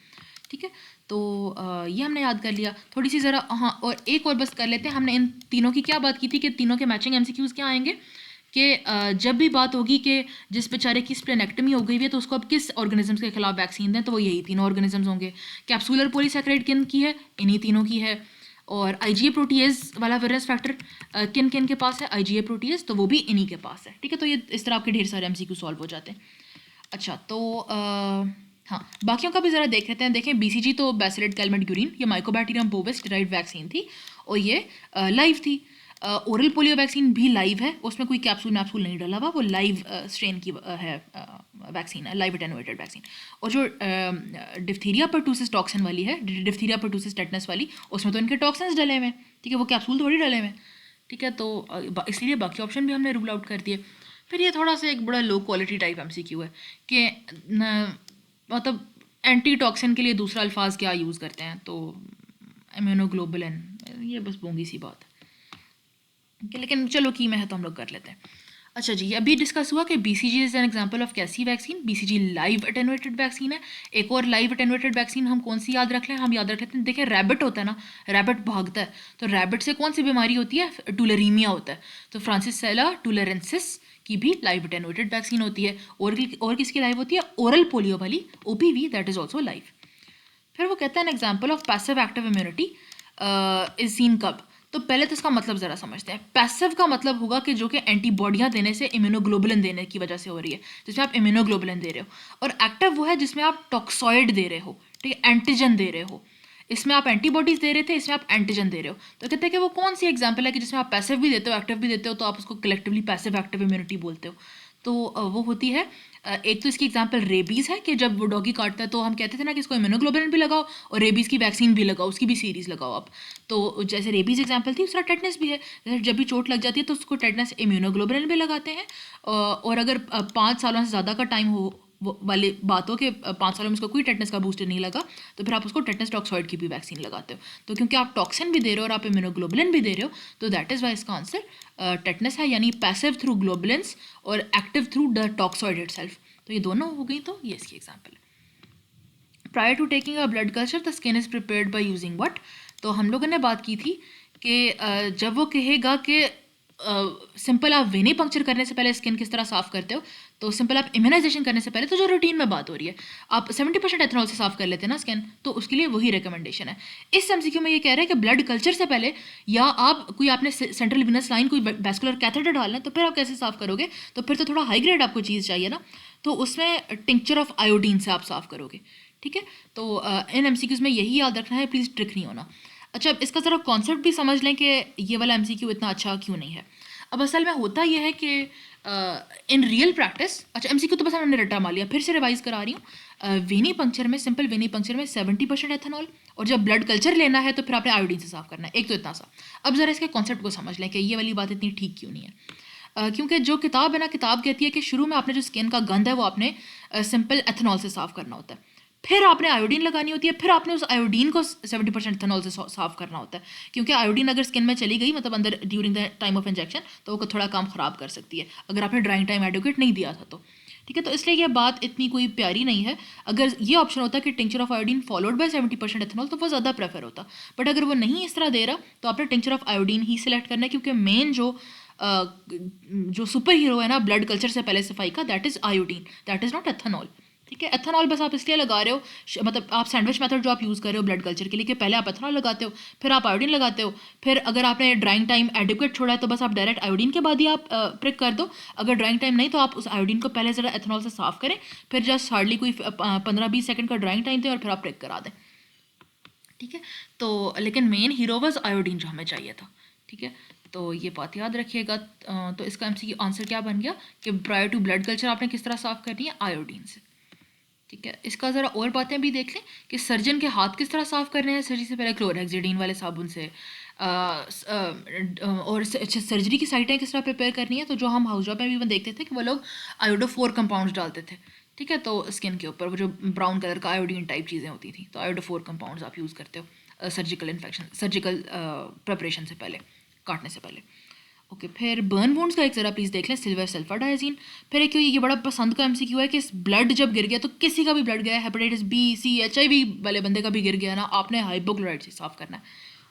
ठीक है। तो ये हमने याद कर लिया थोड़ी सी ज़रा, हाँ और एक और बस कर लेते हैं। हमने इन तीनों की क्या बात की थी कि तीनों के मैचिंग एमसीक्यूज़ क्या आएंगे, कि जब भी बात होगी कि जिस बेचारे की स्प्लेनेक्टमी हो गई है तो उसको अब किस ऑर्गेनिजम्स के खिलाफ वैक्सीन दें, तो वो यही तीनों ऑर्गेनिजम्स होंगे। कैप्सूलर पॉलीसैकेराइड किन की है, इन्हीं तीनों की है। और IgA प्रोटीएज वाला वेरिएंस फैक्टर किन किन के पास है, IgA प्रोटीएज, तो वो भी इन्हीं के पास है, ठीक है। तो ये इस तरह आपके ढेर सारे MCQ सॉल्व हो जाते हैं। अच्छा, तो हाँ, बाकियों का भी ज़रा देख लेते हैं। देखें, BCG तो बैसिलस कैलमेट ग्यूरिन, ये माइकोबैक्टीरियम बोविस डिराइव्ड वैक्सीन थी और ये लाइव थी। ओरल पोलियो वैक्सीन भी लाइव है, उसमें कोई कैप्सूल मैप्सूल नहीं डाला हुआ, वो लाइव स्ट्रेन की है वैक्सीन है, लाइव एटेनुएटेड वैक्सीन। और जो डिप्थीरिया पर्टूसिस टॉक्सिन वाली है, डिप्थीरिया पर्टूसिस टेटनस वाली, उसमें तो इनके टॉक्सिन्स डले हुए हैं, ठीक है, वो कैप्सूल थोड़ी डले हुए हैं, ठीक है। तो इसलिए बाकी ऑप्शन भी हमने रूल आउट कर दिए। फिर ये थोड़ा सा एक बड़ा लो क्वालिटी टाइप MCQ है कि मतलब एंटी टॉक्सिन के लिए दूसरा अल्फाज क्या यूज़ करते हैं, तो इम्यूनोग्लोबुलिन, ये बस बोंगी सी बात है, लेकिन चलो की में है तो हम लोग कर लेते हैं। अच्छा जी, अभी डिस्कस हुआ कि BCG is an example of कैसी vaccine, BCG live attenuated vaccine है। एक और लाइव अटेनुएटेड वैक्सीन हम कौन सी याद रख लें, हम याद रख लेते हैं, देखिए रैबिट होता है ना, रैबिट भागता है, तो रैबिट से कौन सी बीमारी होती है, टुलरीमिया होता है, तो फ्रांसिसेला टुलरेंसिस की भी लाइव अटेनुएटेड वैक्सीन होती है। और किसकी लाइव होती है, ओरल पोलियो वाली OPV, that is also live. फिर वो कहता है an example of passive active immunity is seen कब, तो पहले तो इसका मतलब ज़रा समझते हैं। पैसिव का मतलब होगा कि जो कि एंटीबॉडियाँ देने से, इम्यूनोग्लोबुलिन देने की वजह से हो रही है, जिसमें आप इम्यूनोग्लोबुलिन दे रहे हो। और एक्टिव वो है जिसमें आप टॉक्सॉइड दे रहे हो, ठीक है, एंटीजन दे रहे हो। इसमें आप एंटीबॉडीज दे रहे थे, इसमें आप एंटीजन दे रहे हो। तो कहते हैं कि वो कौन सी एग्जाम्पल है कि जिसमें आप पैसिव भी देते हो, एक्टिव भी देते हो, तो आप उसको कलेक्टिवली पैसिव एक्टिव इम्यूनिटी बोलते हो। तो वो होती है, एक तो इसकी एग्जांपल रेबीज़ है कि जब वो डॉगी काटता है तो हम कहते थे ना कि इसको इम्यूनोग्लोबुलिन भी लगाओ और रेबीज़ की वैक्सीन भी लगाओ, उसकी भी सीरीज़ लगाओ आप। तो जैसे रेबीज़ एग्जांपल थी, उसका टेटनस भी है, जैसे जब भी चोट लग जाती है तो उसको टेटनस इम्यूनोग्लोबुलिन भी लगाते हैं। और अगर 5 सालों से ज़्यादा का टाइम हो वाली बात हो कि 5 सालों में उसको कोई टेटनस का बूस्टर नहीं लगा, तो फिर आप उसको टेटनस टॉक्सॉइड की भी वैक्सीन लगाते हो। तो क्योंकि आप टॉक्सिन भी दे रहे हो और आप इम्यूनोग्लोबुलिन भी दे रहे हो, तो दैट इज़ वाई इसका आंसर टेटनस है, यानी पैसिव थ्रू ग्लोबुलिन्स और active through the toxoid itself. तो ये दोनों हो गई, तो ये इसकी एग्जाम्पल है। Prior to taking a blood culture the skin is prepared by using what, तो हम लोगों ने बात की थी कि जब वो कहेगा कि सिंपल आप वेनी पंक्चर करने से पहले स्किन किस तरह साफ़ करते हो, तो सिंपल आप इम्यूनाइजेशन करने से पहले, तो जो रूटीन में बात हो रही है, आप 70% एथनॉल से साफ़ कर लेते हैं ना स्किन, तो उसके लिए वही रिकमेंडेशन है। इस MCQ में ये कह रहे हैं कि ब्लड कल्चर से पहले, या आप कोई आपने सेंट्रल विनस लाइन कोई वैस्कुलर कैथेटर डालना है, तो फिर आप कैसे साफ़ करोगे, तो फिर तो थोड़ा हाई ग्रेड आपको चीज़ चाहिए ना, तो उसमें टिंक्चर ऑफ आयोडीन से आप साफ़ करोगे, ठीक है। तो इन MCQs में यही याद रखना है, प्लीज़ ट्रिक नहीं होना। अच्छा, अब इसका ज़रा कॉन्सेप्ट भी समझ लें कि ये वाला MCQ इतना अच्छा क्यों नहीं है। अब असल में होता यह है कि इन रियल प्रैक्टिस, अच्छा MCQ तो बस हमने रटा मार लिया, फिर से रिवाइज करा रही हूँ। वेनी पंक्चर में, सिंपल वेनी पंक्चर में 70% एथेनॉल, और जब ब्लड कल्चर लेना है तो फिर आपने आयोडीन से साफ़ करना है, एक तो इतना सा। अब ज़रा इसके कॉन्सेप्ट को समझ लें कि ये वाली बात इतनी ठीक क्यों नहीं है। क्योंकि जो किताब है ना, किताब कहती है कि शुरू में आपने जो स्किन का गंद है वो आपने सिंपल एथेनॉल से साफ़ करना होता है, फिर आपने आयोडीन लगानी होती है, फिर आपने उस आयोडीन को 70% एथेनॉल से साफ़ करना होता है, क्योंकि आयोडीन अगर स्किन में चली गई, मतलब अंदर during the time of injection, तो वो थोड़ा काम ख़राब कर सकती है अगर आपने ड्राइंग टाइम एडुकेट नहीं दिया था तो, ठीक है। तो इसलिए ये बात इतनी कोई प्यारी नहीं है। अगर ये ऑप्शन होता कि tincture of iodine followed by 70% ethanol, तो वो ज़्यादा प्रेफर होता, बट अगर वो नहीं इस तरह दे रहा, तो आपने tincture of iodine he select करना है, क्योंकि मेन जो सुपर हीरो है ना ब्लड कल्चर से पहले सफाई का, that is iodine, that is not ethanol, ठीक है। एथेनॉल बस आप इसलिए लगा रहे हो, मतलब आप सैंडविच मेथड जो आप यूज़ कर रहे हो ब्लड कल्चर के लिए, कि पहले आप एथेनॉल लगाते हो, फिर आप आयोडीन लगाते हो, फिर अगर आपने ड्राइंग टाइम एडिक्वेट छोड़ा है तो बस आप डायरेक्ट आयोडीन के बाद ही आप प्रिक कर दो। अगर ड्राइंग टाइम नहीं, तो आप उस आयोडीन को पहले ज़रा एथेनॉल से साफ़ करें, फिर जस्ट हार्डली कोई 15-20 सेकंड का ड्राइंग टाइम दें और फिर आप प्रिक करा दें, ठीक है। तो लेकिन मेन हीरो वाज आयोडीन जो हमें चाहिए था, ठीक है। तो ये बात याद रखिएगा। तो इसका MCQ आंसर क्या बन गया कि प्रायर टू ब्लड कल्चर आपने किस तरह साफ़ करनी है, आयोडीन से, ठीक है। इसका ज़रा और बातें भी देख लें कि सर्जन के हाथ किस तरह साफ़ करने हैं, सर्जरी से पहले क्लोरहेक्सिडिन वाले साबुन से, और सर्जरी की साइटें किस तरह प्रिपेयर करनी है। तो जो हम हाउस जॉब में भी देखते थे कि वो लोग आयोडोफोर कंपाउंड्स डालते थे, ठीक है, तो स्किन के ऊपर वो जो ब्राउन कलर का आयोडीन टाइप चीज़ें होती थी, तो आयोडोफोर कंपाउंड्स आप यूज़ करते हो सर्जिकल प्रिपरेशन से पहले, काटने से पहले, ओके। फिर बर्न वुंड्स का एक ज़रा प्लीज़ देख लें, सिल्वर सल्फर डायजीन। फिर एक ये बड़ा पसंद का MCQ है कि ब्लड जब गिर गया, तो किसी का भी ब्लड गया, हेपेटाइटिस B, C, HIV वाले बंदे का भी गिर गया ना, आपने हाइपोक्लोराइड से साफ़ करना है,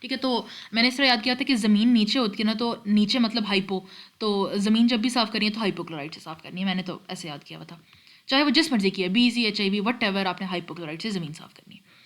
ठीक है। तो मैंने इस तरह याद किया था कि ज़मीन नीचे होती है ना, तो नीचे मतलब हाइपो, तो ज़मीन जब भी साफ़ करनी है तो हाइपोक्लोराइड से साफ़ करनी है, मैंने तो ऐसे याद किया हुआ था, चाहे वो जिस मर्जी की है, B, C, HIV what ever, आपने हाइपोक्लोराइड से ज़मीन साफ़ करनी है।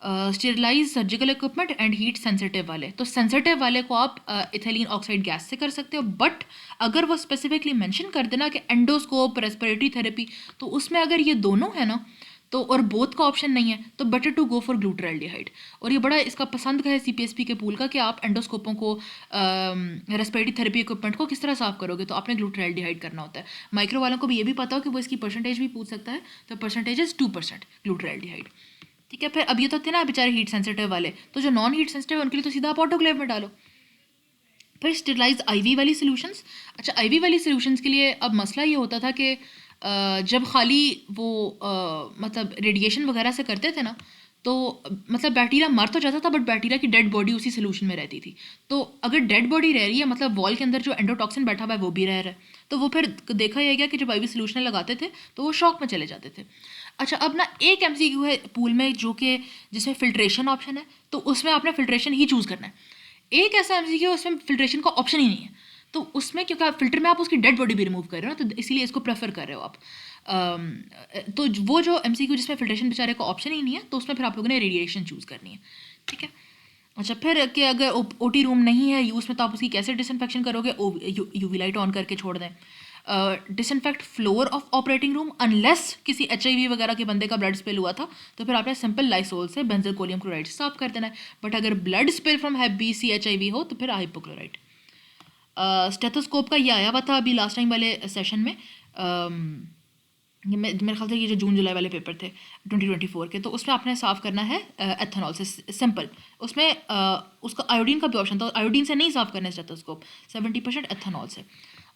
Sterilise surgical equipment and heat sensitive वाले, तो सेंसिटिव वाले को आप इथिलीन ऑक्साइड गैस से कर सकते हो, बट अगर वो स्पेसिफिकली मेंशन कर देना कि एंडोस्कोप रेस्पिरेटरी थेरेपी, तो उसमें अगर ये दोनों है ना, तो और बोथ का ऑप्शन नहीं है, तो better to go for glutaraldehyde. और ये बड़ा इसका पसंद का है सीपीएसपी के पूल का कि आप एंडोस्कोपों को रेस्पिरेटरी थेरेपी इक्विपमेंट को किस तरह साफ करोगे, तो आपने ग्लूटाराल्डिहाइड करना होता है। माइक्रो वालों को भी ये भी पता हो कि वो इसकी परसेंटेज भी पूछ सकता है, तो परसेंटेज इज 2% ग्लूटाराल्डिहाइड। ठीक है, फिर अब ये तो थे ना बेचारे हीट सेंसिटिव वाले, तो जो नॉन हीट सेंसिटिव है उनके लिए तो सीधा आप ऑटोक्लेव में डालो। फिर स्टेरिलाइज आईवी वाली सॉल्यूशंस। अच्छा, आईवी वाली सॉल्यूशंस के लिए अब मसला ये होता था कि जब खाली वो मतलब रेडिएशन वगैरह से करते थे ना, तो मतलब बैक्टीरिया मर तो जाता था, बट बैक्टीरिया की डेड बॉडी उसी सोल्यूशन में रहती थी। तो अगर डेड बॉडी रह रही है, मतलब वॉल के अंदर जो एंडोटॉक्सिन बैठा हुआ है वो भी रह रहा है, तो वो फिर देखा यह गया कि जब आईवी सोल्यूशन लगाते थे तो वो शॉक में चले जाते थे। अच्छा, अब ना एक एमसीक्यू है पूल में जो कि जिसमें फिल्ट्रेशन ऑप्शन है, तो उसमें आपने फिल्ट्रेशन ही चूज़ करना है। एक ऐसा एमसीक्यू उसमें फिल्ट्रेशन का ऑप्शन ही नहीं है, तो उसमें क्योंकि आप फिल्टर में आप उसकी डेड बॉडी भी रिमूव कर रहे हो ना, तो इसीलिए इसको प्रेफर कर रहे हो आप। तो वो जो एमसीक्यू जिसमें फिल्ट्रेशन बेचारे का ऑप्शन ही नहीं है, तो उसमें फिर आप लोगों ने रेडिएशन चूज़ करनी है। ठीक है। अच्छा, फिर कि अगर ओटी रूम नहीं है यूज़ में, तो आप उसकी कैसे डिसइंफेक्शन करोगे? यूवी लाइट ऑन करके छोड़ दें। Disinfect floor of operating room unless किसी HIV वगैरह के बंदे का ब्लड स्पिल हुआ था, तो फिर आपने सिंपल लाइसोल से बेंजल कोलियम क्लोराइड से साफ कर देना है। बट अगर blood spill from have BC HIV हो, तो फिर हाइपोक्लोराइड। स्टेथोस्कोप का ये आया हुआ था अभी लास्ट टाइम वाले सेशन में, ये मेरे ख्याल से ये जो जून जुलाई वाले पेपर थे 2024 के, तो उसमें आपने साफ़ करना है एथेनॉल से, सिंपल। उसमें उसका आयोडीन का भी ऑप्शन था, आयोडीन से नहीं साफ़ करना है स्टेथोस्कोप, 70% एथेनॉल से।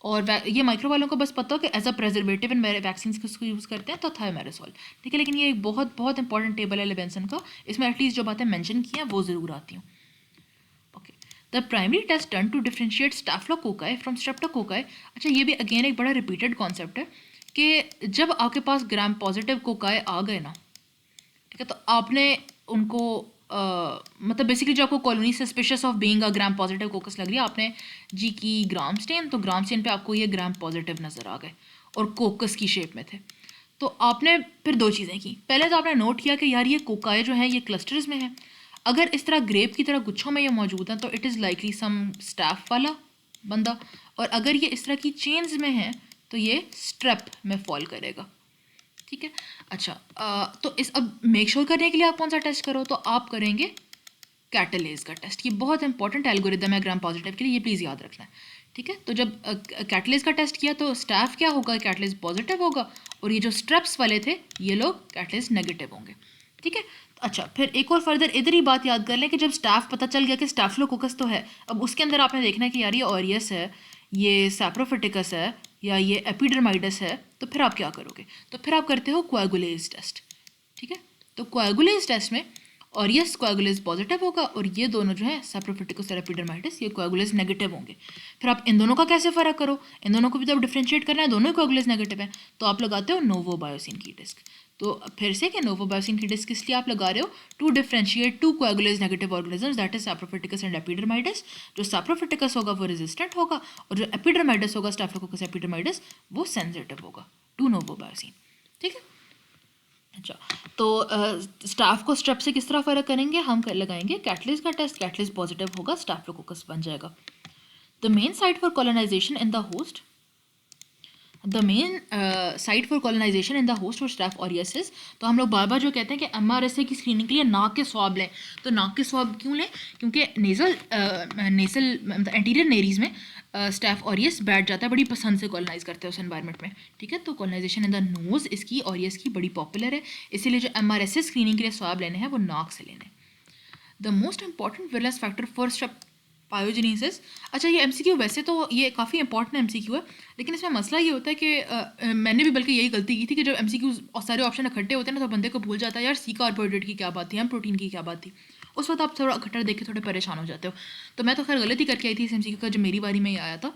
और ये माइक्रो वालों को बस पता हो कि as a preservative in vaccine किसको यूज़ करते हैं, तो थायोमेरासोल। ठीक है, लेकिन ये एक बहुत बहुत इंपॉर्टेंट टेबल है लेबेंसन का, इसमें एटलीस्ट जो बातें मेंशन की हैं वो ज़रूर आती हैं। Okay, the primary test done to differentiate staphylococci from streptococci. अच्छा, ये भी अगेन एक बड़ा रिपीटेड कॉन्सेप्ट है कि जब आपके पास ग्राम पॉजिटिव कोकाई आ गए ना, ठीक है, तो आपने उनको मतलब बेसिकली जो आपको colony suspicious of being a gram positive कोकस लग रही है, आपने जी की ग्राम स्टेन, तो ग्राम स्टेन पे आपको ये ग्राम पॉजिटिव नज़र आ गए और कोकस की शेप में थे। तो आपने फिर दो चीज़ें की। पहले तो आपने नोट किया कि यार ये कोकाई जो है ये क्लस्टर्स में है, अगर इस तरह ग्रेप की तरह गुच्छों में ये मौजूद हैं तो it is likely some staph वाला बंदा, और अगर ये इस तरह की चेन्स में है तो ये स्ट्रेप में फॉल करेगा। ठीक है। अच्छा, तो इस अब मेक श्योर करने के लिए आप कौन सा टेस्ट करो, तो आप करेंगे कैटलेज का टेस्ट। ये बहुत इंपॉर्टेंट एल्गोरिदम है ग्राम पॉजिटिव के लिए, ये प्लीज़ याद रखना है। ठीक है, तो जब कैटलेज का टेस्ट किया तो स्टाफ क्या होगा, कैटलेज पॉजिटिव होगा, और ये जो स्ट्रेप्स वाले थे ये लोग कैटलेज नेगेटिव होंगे। ठीक है। अच्छा, फिर एक और फर्दर इधर ही बात याद कर लें कि जब स्टाफ पता चल गया कि स्टाफिलोकोकस तो है, अब उसके अंदर आपने देखना है कि यार ये ऑरियस है, ये सैप्रोफिटिकस है, या ये एपिडर्माइडस है, तो फिर आप क्या करोगे, तो फिर आप करते हो कोएगुलेज टेस्ट। ठीक है, तो कोएगुलेज टेस्ट में ऑरियस कोएगुलेज पॉजिटिव होगा, और ये दोनों जो है सैप्रोफिटिकस और एपिडर्माइडस ये कोएगुलेज नेगेटिव होंगे। फिर आप इन दोनों का कैसे फ़र्क करो, इन दोनों को भी जब डिफ्रेंशिएट करना है, दोनों ही कोएगुलेज नेगेटिव है, तो आप लगाते हो नोवोबायोसिन की डिस्क। तो फिर से कि नोवोबायोसिन की डिस्क किस लिए आप लगा रहे हो, to differentiate two coagulase negative organisms, that is saprophyticus and epidermidis. जो सैप्रोफिटिकस होगा वो रेजिस्टेंट होगा, और जो एपिडर्माइडस होगा स्टाफिलोकोकस एपिडर्माइडस वो सेंसिटिव होगा टू नोवोबायोसिन। ठीक है। अच्छा, तो स्टाफ को स्ट्रेप से किस तरह फ़र्क करेंगे, हम कर लगाएंगे कैटलेज का टेस्ट, कैटलेज पॉजिटिव होगा, स्टाफिलोकोकस बन जाएगा। The main site for colonisation in the host, the main site for colonisation in the host और स्टाफ ऑरियसिस। तो हम लोग बार बार जो कहते हैं कि MRSA की स्क्रीनिंग के लिए नाक के स्वाब लें, तो नाक के स्वाब क्यों लें, क्योंकि नेसल एंटीरियर नेरीज में स्टाफ ऑरियस बैठ जाता है, बड़ी पसंद से कॉलोनाइज करते हैं उस एनवायरनमेंट में। ठीक है, तो कॉलोनाइजेशन इन द नोज़ इसकी ऑरियस की बड़ी पॉपुलर है, इसीलिए जो MRSA स्क्रीनिंग के लिए स्वाब लेने हैं वो नाक से लेने हैं। The most important virulence factor for strep pyogenes. अच्छा, ये MCQ वैसे तो ये काफ़ी इंपॉर्टेंट MCQ है, लेकिन इसमें मसला ये होता है कि मैंने भी बल्कि यही गलती की थी कि जब MCQ और सारे ऑप्शन इकट्ठे होते हैं ना, तो बंदे को भूल जाता है यार सी कार्बोहाइड्रेट की क्या बात थी, प्रोटीन की क्या बात थी। उस वक्त आप थोड़ा इकट्ठा देख के थोड़े परेशान हो जाते हो। तो मैं तो खैर गलती करके आई थी इस MCQ का, जब मेरी बारी में ही आया था,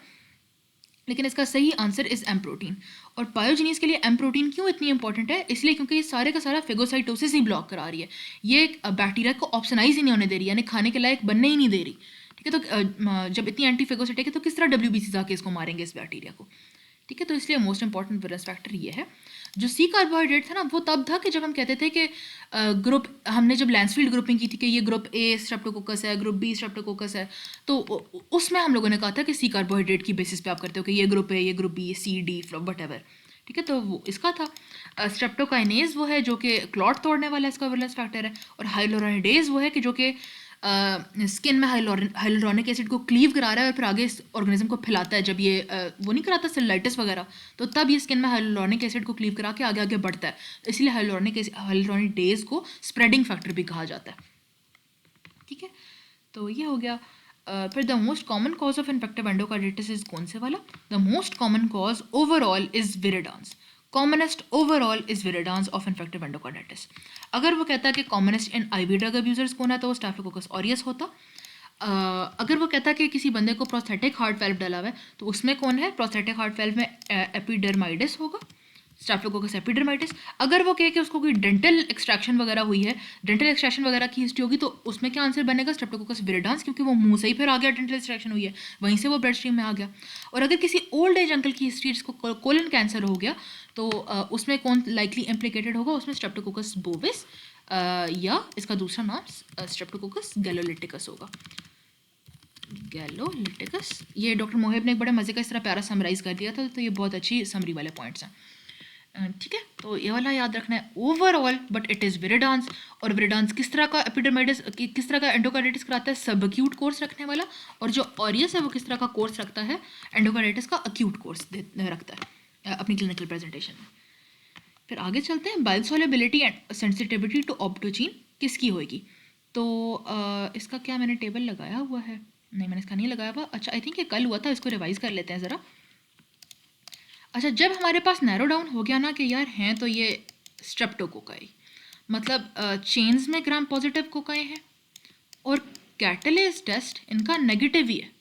लेकिन इसका सही आंसर इज़ एम प्रोटीन। और पायोजेनिस के लिए एम प्रोटीन क्यों इतनी इंपॉर्टेंट है, इसलिए क्योंकि ये सारे का सारा फेगोसाइटोसिस ही ब्लॉक करा रही है, ये बैक्टीरिया को ऑप्शनाइज ही नहीं होने दे रही, यानी खाने के लायक बनने ही नहीं दे रही। ठीक है, तो जब इतनी एंटीफेगोसाइटिक है तो किस तरह WBC आके इसको मारेंगे इस बैक्टीरिया को। ठीक है, तो इसलिए मोस्ट इंपॉर्टेंट विरलेंस फैक्टर ये है। जो सी कार्बोहाइड्रेट था ना वो तब था कि जब हम कहते थे कि ग्रुप हमने जब लैंसफील्ड ग्रुपिंग की थी कि ये ग्रुप ए स्ट्रेप्टोकोकस है, ग्रुप बी स्ट्रेप्टोकोकस है, तो उसमें हम लोगों ने कहा था कि सी कार्बोहाइड्रेट की बेसिस पे आप करते हो कि ये ग्रुप ए, ये group B, C D whatever, ठीक है। तो वो इसका था। स्ट्रेप्टोकाइनेज वो है जो कि क्लॉट तोड़ने वाला इसका वायलेंस फैक्टर है, और हाइलोरानिडेज वो है कि जो कि स्किन में हाइलोरॉनिक एसिड को क्लीव करा रहा है और फिर आगे इस ऑर्गेनिज्म को फैलाता है। जब ये वो नहीं कराता सेलुलाइटिस वगैरह, तो तब ये स्किन में हाइलोरॉनिक एसिड को क्लीव करा के आगे आगे बढ़ता है, इसलिए हाइलोरॉनिक डेज को स्प्रेडिंग फैक्टर भी कहा जाता है, ठीक है। तो ये हो गया। फिर the most common cause of infective endocarditis is कौन से वाला? The most common cause overall is viridans. Commonest overall is viridans of infective endocarditis. अगर वो कहता है कि commonest in IV drug abusers कौन है, तो वो स्टाफिलोकोकस ऑरियस होता। अगर वो कहता है कि किसी बंदे को प्रोस्थेटिक हार्ट वेल्व डला हुआ है, तो उसमें कौन है? प्रोस्थेटिक हार्ट वेल्व में एपिडर्माइडिस होगा, स्टाफिलोकोकस एपिडर्माइटिस। अगर वो कहे कि उसको कोई डेंटल एक्सट्रैक्शन वगैरह हुई है, डेंटल एक्सट्रैक्शन वगैरह की हिस्ट्री होगी, तो उसमें क्या आंसर बनेगा? स्ट्रेप्टोकोकस विरिडांस, क्योंकि वो मुंह से ही फिर आ गया, डेंटल एक्सट्रैक्शन हुई है, वहीं से वो ब्लड स्ट्रीम में आ गया। और अगर किसी ओल्ड एज अंकल की हिस्ट्री जिसको कोलन कैंसर हो गया, तो उसमें कौन लाइकली इम्प्लिकेटेड होगा? उसमें स्ट्रेप्टोकोकस बोविस या इसका दूसरा नाम स्ट्रेप्टोकोकस गैलोलिटिकस होगा। गैलोलिटिकस, ये डॉक्टर मोहिब ने एक बड़े मज़े का इस तरह प्यारा समराइज कर दिया था, तो ये बहुत अच्छी समरी वाले पॉइंट्स हैं, ठीक है। तो ये वाला याद रखना है, ओवरऑल बट इट इज़ विरिडांस। और विरिडांस किस तरह का एपिडर्माइटिस, किस तरह का एंडोकार्डिटिस कराता है? सब एक्यूट कोर्स रखने वाला। और जो ऑरियस है वो किस तरह का कोर्स रखता है? एंडोकार्डिटिस का एक्यूट कोर्स रखता है अपनी क्लिनिकल प्रेजेंटेशन में। फिर आगे चलते हैं, bile solubility and sensitivity to optochin किसकी होगी? तो इसका क्या मैंने टेबल लगाया हुआ है? नहीं, मैंने इसका नहीं लगाया हुआ। अच्छा, आई थिंक ये कल हुआ था, इसको रिवाइज कर लेते हैं ज़रा। अच्छा, जब हमारे पास नैरो डाउन हो गया ना कि यार हैं तो ये स्ट्रेप्टोकोकाई, मतलब चेन्स में ग्राम पॉजिटिव कोकाई हैं, और कैटलेज टेस्ट इनका नेगेटिव ही है,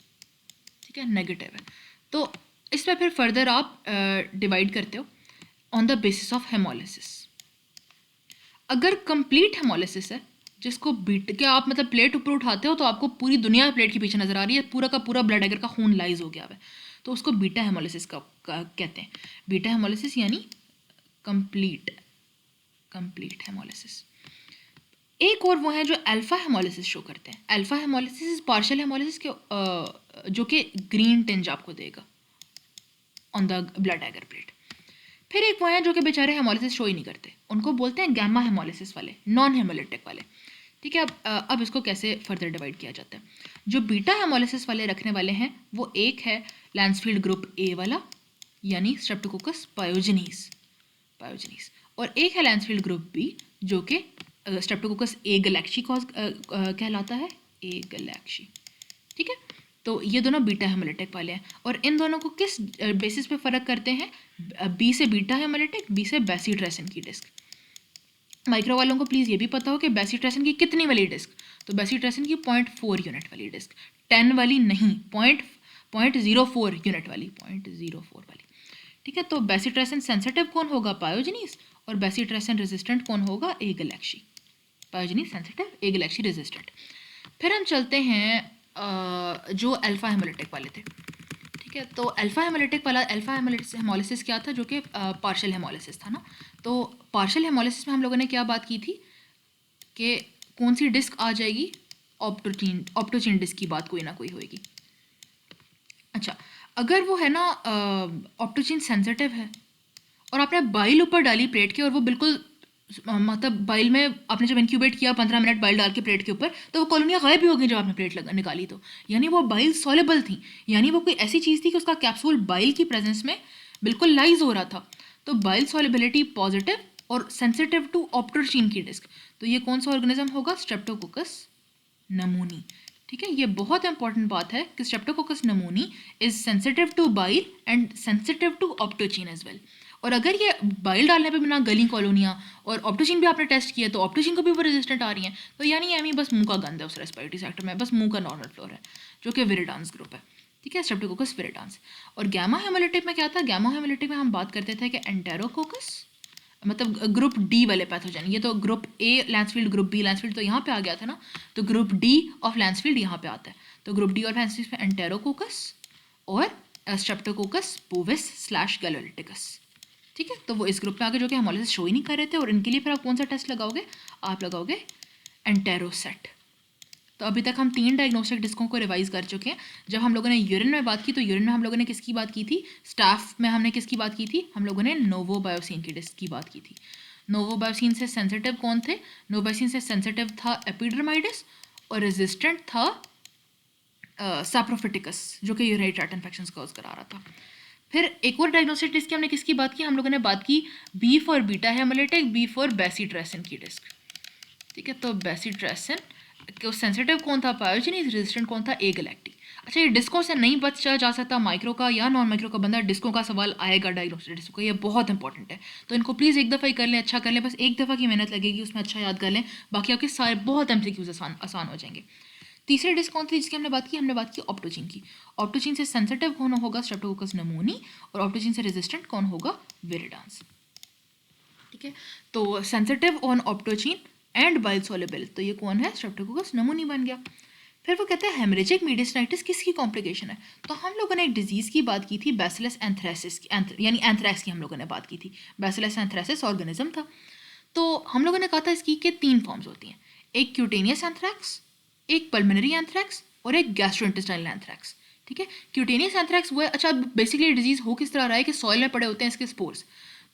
ठीक है, नेगेटिव है। तो इस पर फिर फर्दर आप डिवाइड करते हो on the basis of haemolysis. अगर कंप्लीट हेमोलिसिस है, जिसको बीट के आप मतलब प्लेट ऊपर उठाते हो तो आपको पूरी दुनिया प्लेट के पीछे नजर आ रही है, पूरा का पूरा ब्लड अगर का खून लाइज हो गया है, तो उसको बीटा हेमोलिसिस का कहते हैं। बीटा हेमोलिसिस यानी कंप्लीट हेमोलिसिस। एक और वो है जो अल्फा हेमोलिसिस शो करते हैं। अल्फा हेमोलिसिस पार्शियल हेमोलिसिस के जो कि ग्रीन टिंज आपको देगा on the blood agar plate. फिर एक वो है जो कि बेचारे हेमोलिसिस शो ही नहीं करते, उनको बोलते हैं गैमा हेमोलिसिस वाले, नॉन हेमोलिटिक वाले, ठीक है। अब इसको कैसे फर्दर डिवाइड किया जाता है? जो बीटा हेमोलिसिस वाले रखने वाले हैं वो एक है लैंसफील्ड ग्रुप ए वाला, यानी स्ट्रेप्टोकोकस पायोजेनीस, और एक है लैंसफील्ड ग्रुप बी जो कि स्ट्रेप्टोकोकस ए गैलेक्सी कॉज कहलाता है, ए गैलेक्सी, ठीक है। तो ये दोनों बीटा हेमोलिटिक वाले हैं, और इन दोनों को किस बेसिस पे फ़र्क करते हैं? बी से बीटा हेमोलिटिक, बी से बेसिट्रेसन की डिस्क। माइक्रो वालों को प्लीज़ ये भी पता हो कि बेसिट्रेसन की कितनी वाली डिस्क? तो बेसिट्रेसन की 0.4 यूनिट वाली डिस्क, 10 वाली नहीं, 0.04 यूनिट वाली, 0.04 वाली, ठीक है। तो बेसिट्रेसन सेंसिटिव कौन होगा? पायोजेनीस। और बेसिट्रेसन रेजिस्टेंट कौन होगा? Agalactiae. Pyogenes sensitive, agalactiae resistant. फिर हम चलते हैं जो अल्फा हेमोलिटिक वाले थे, ठीक है। तो अल्फा हेमोलिसिस क्या था? जो कि पार्शियल हेमोलिसिस था ना। तो पार्शियल हेमोलिसिस में हम लोगों ने क्या बात की थी कि कौन सी डिस्क आ जाएगी? ऑप्टोजीन डिस्क की बात कोई ना कोई होएगी। अच्छा, अगर वो है ना ऑप्टोजीन सेंसिटिव है और आपने बाइल ऊपर डाली प्लेट के, और वो बिल्कुल मतलब बाइल में आपने जब इंक्यूबेट किया 15 मिनट बाइल डाल के प्लेट के ऊपर, तो वो कॉलोनियाँ गायब भी हो गई जब आपने प्लेट निकाली, तो यानी वो बाइल सॉलेबल थी, यानी वो कोई ऐसी चीज़ थी कि उसका कैप्सूल बाइल की प्रेजेंस में बिल्कुल लाइज हो रहा था। तो बाइल सॉलेबिलिटी पॉजिटिव और सेंसिटिव टू ऑप्टोजीन की डिस्क, तो ये कौन सा ऑर्गेनिज्म होगा? स्ट्रेप्टोकोकस नमूनी, ठीक है। ये बहुत इंपॉर्टेंट बात है कि streptococcus pneumoniae is sensitive to bile and sensitive to optochin as well. और अगर ये बाइल डालने पे बिना गली कॉलोनियाँ और ऑप्टोजीन भी आपने टेस्ट किया, तो ऑप्टोजीन को भी वो रेजिस्टेंट आ रही हैं, तो यानी एमी बस मुंह का गंद है उस रेस्पिरेटरी सेक्टर में, बस मुंह का नॉर्मल फ्लोर है, जो कि विरिडांस ग्रुप है, ठीक है, स्ट्रेप्टोकोकस विरिडांस। और गैमा हेमोलिटिक में क्या था? गैमा हेमोलिटिक में हम बात करते थे कि एंटेरोकोकस, मतलब ग्रुप डी वाले पैथोजन। ये तो ग्रुप ए लैंसफील्ड, ग्रुप बी लैंसफील्ड, तो यहाँ पे आ गया था ना, तो ग्रुप डी ऑफ लैंसफील्ड यहाँ पे आता है। तो ग्रुप डी ऑफ लैंसफील्ड में एंटेरोकोकस और स्ट्रेप्टोकोकस बोविस / गैलोलिटिकस, ठीक है, तो वो इस ग्रुप में आगे जो कि हेमोलिसिस शो ही नहीं कर रहे थे, और इनके लिए फिर आप कौन सा टेस्ट लगाओगे, आप लगाओगे एंटेरोसेट। तो अभी तक हम 3 डायग्नोस्टिक डिस्कों को रिवाइज कर चुके हैं। जब हम लोगों ने यूरिन में बात की तो यूरिन में हम लोगों ने किसकी बात की थी, स्टाफ में हमने किसकी बात की थी, हम लोगों ने नोवोबायोसिन की डिस्क की बात की थी। नोवोबायोसिन से सेंसिटिव कौन थे, नोवोबायोसिन से सेंसिटिव था एपिडर्माइडिस और रेजिस्टेंट था सैप्रोफिटिकस, जो कि यूरिनरी ट्रैक्ट इन्फेक्शंस कॉज करा रहा था। फिर एक और डायग्नोस्टिक डिस्क की हमने किसकी बात की, हम लोगों ने बात की B for beta haemolytic, B for bacitracin की डिस्क। ठीक है, तो बेसिट्रेसिन को सेंसिटिव कौन था, पायोजेनिस, रेजिस्टेंट कौन था, ए गैलेक्टी। अच्छा, ये डिस्कों से नहीं बचा जा सकता माइक्रो का या नॉन माइक्रो का बंदा, डिस्कों का सवाल आएगा डायग्नोस्टिक डिस्क का, ये बहुत इंपॉर्टेंट है। तो इनको प्लीज़ एक दफ़ा ही कर लें, अच्छा कर लें, बस एक दफ़ा की मेहनत लगेगी, उसमें अच्छा याद कर लें, बाकी आपके सारे बहुत एमसीक्यूज आसान हो जाएंगे। तीसरी डिस्क कौन थी जिसकी हमने बात की, हमने बात की ऑप्टोजीन की। ऑप्टोजीन से सेंसिटिव कौन होगा, स्ट्रेप्टोकोकस नमूनी, और ऑप्टोजीन से रेजिस्टेंट कौन होगा, विरिडांस। ठीक है, तो सेंसिटिव ऑन ऑप्टोजीन एंड बायोसोलेबल, तो ये कौन है, स्ट्रेप्टोकोकस नमूनी बन गया। फिर वो कहते हैं हेमरेजिक मीडियस्टाइटिस किसकी कॉम्प्लिकेशन है, तो हम लोगों ने एक डिजीज़ की बात की थी, बैसिलस एंथ्रेसिस की, यानी एंथ्रैक्स की हम लोगों ने बात की थी। बैसिलस एंथ्रेसिस ऑर्गेनिज्म था। तो हम लोगों ने कहा था इसकी के 3 फॉर्म्स होती हैं, एक क्यूटेनियस एंथ्रैक्स, एक पल्मोनरी एंथ्रैक्स और एक गैस्ट्रोइंटेस्टाइनल एंथ्रैक्स। ठीक है, क्यूटेनियस एंथ्रैक्स वो है, अच्छा बेसिकली डिजीज़ हो किस तरह रहा है कि सॉइल में पड़े होते हैं इसके स्पोर्स,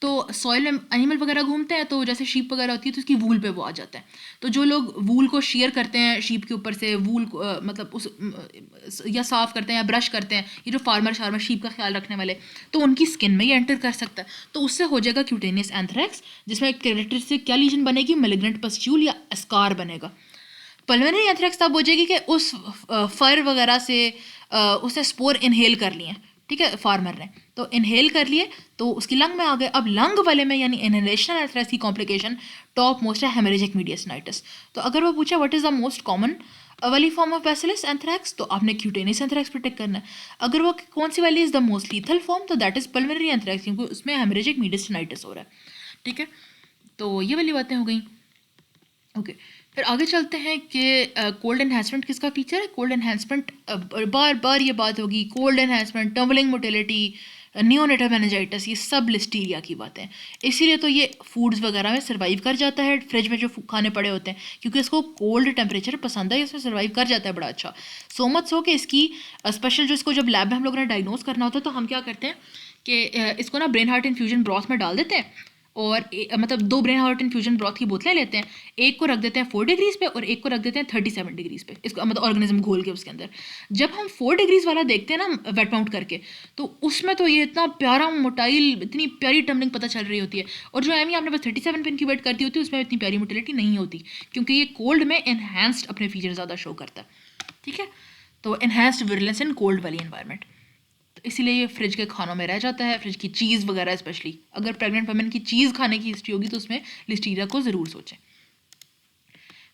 तो सॉइल में एनिमल वगैरह घूमते हैं, तो जैसे शीप वगैरह होती है तो उसकी वूल पे वो आ जाता है। तो जो लोग वूल को शेयर करते हैं शीप के ऊपर से, वूल को मतलब उस या साफ़ करते हैं या ब्रश करते हैं, ये जो फार्मर शीप का ख्याल रखने वाले, तो उनकी स्किन में ये एंटर कर सकता है, तो उससे हो जाएगा क्यूटेनियस एंथ्रैक्स, जिसमें कैरेक्टरिस्टिक क्या लीजन बनेगी, मैलिग्नेंट पस्ट्यूल या स्कार बनेगा। पल्मोनरी एंथ्रैक्स तब हो जाएगी कि उस फर वगैरह से उसने स्पोर इनहेल कर लिए, ठीक है, फार्मर ने तो इनहेल कर लिए, तो उसकी लंग में आ गए। अब लंग वाले में यानी इनहेलेशन एंथ्रैक्स की कॉम्प्लिकेशन टॉप मोस्ट है हेमरेजिक मीडियस्टाइटिस। तो अगर वो पूछे what is the most common वाली फॉर्म ऑफ बैसिलस एंथ्रैक्स, तो आपने क्यूटेनियस एंथ्रैक्स प्रोटेक्ट करना है। अगर वो कौन सी वाली is the most lethal form, तो दैट इज़ पल्मोनरी एंथ्रैक्स, क्योंकि उसमें हेमरेजिक मीडियस्टाइटिस हो रहा है। ठीक है, तो ये वाली बातें हो गई। ओके, फिर आगे चलते हैं कि कोल्ड एनहेंसमेंट किसका फीचर है। कोल्ड एनहेंसमेंट, बार बार ये बात होगी, cold enhancement, tumbling motility, neonatal meningitis, ये सब लिस्टीरिया की बातें हैं। इसीलिए तो ये फूड्स वगैरह में सर्वाइव कर जाता है, फ्रिज में जो खाने पड़े होते हैं, क्योंकि इसको कोल्ड टेम्परेचर पसंद है, इसमें सर्वाइव कर जाता है बड़ा अच्छा। सो मच हो कि इसकी स्पेशल जो इसको जब लैब में हम लोगों ने डायग्नोज करना होता है, तो हम क्या करते हैं कि इसको ना ब्रेन हार्ट इन्फ्यूजन ब्रॉथ में डाल देते हैं, और मतलब 2 ब्रेन हार्ट इन्फ्यूजन ब्रॉथ की बोतलें लेते हैं, एक को रख देते हैं 4 डिग्रीज़ पे और एक को रख देते हैं 37 डिग्रीज़ पे, इसको मतलब ऑर्गेनिज्म घोल के उसके अंदर। जब हम 4 डिग्रीज़ वाला देखते हैं ना वेट माउंट करके, तो उसमें तो ये इतना प्यारा मोटाइल, इतनी प्यारी टम्बलिंग पता चल रही होती है, और जो एमी आपने बस 37 पे इंक्यूबेट करती होती है उसमें इतनी प्यारी मोटिलिटी नहीं होती, क्योंकि ये कोल्ड में एनहेंस्ड अपने फीचर ज़्यादा शो करता है। ठीक है, तो एनहेंस्ड विरुलेंस इन कोल्ड वाली एनवायरनमेंट, तो इसीलिए ये फ्रिज के खानों में रह जाता है। फ्रिज की चीज़ वगैरह स्पेशली, अगर प्रेग्नेंट वुमेन की चीज़ खाने की हिस्ट्री होगी तो उसमें लिस्टीरिया को ज़रूर सोचें।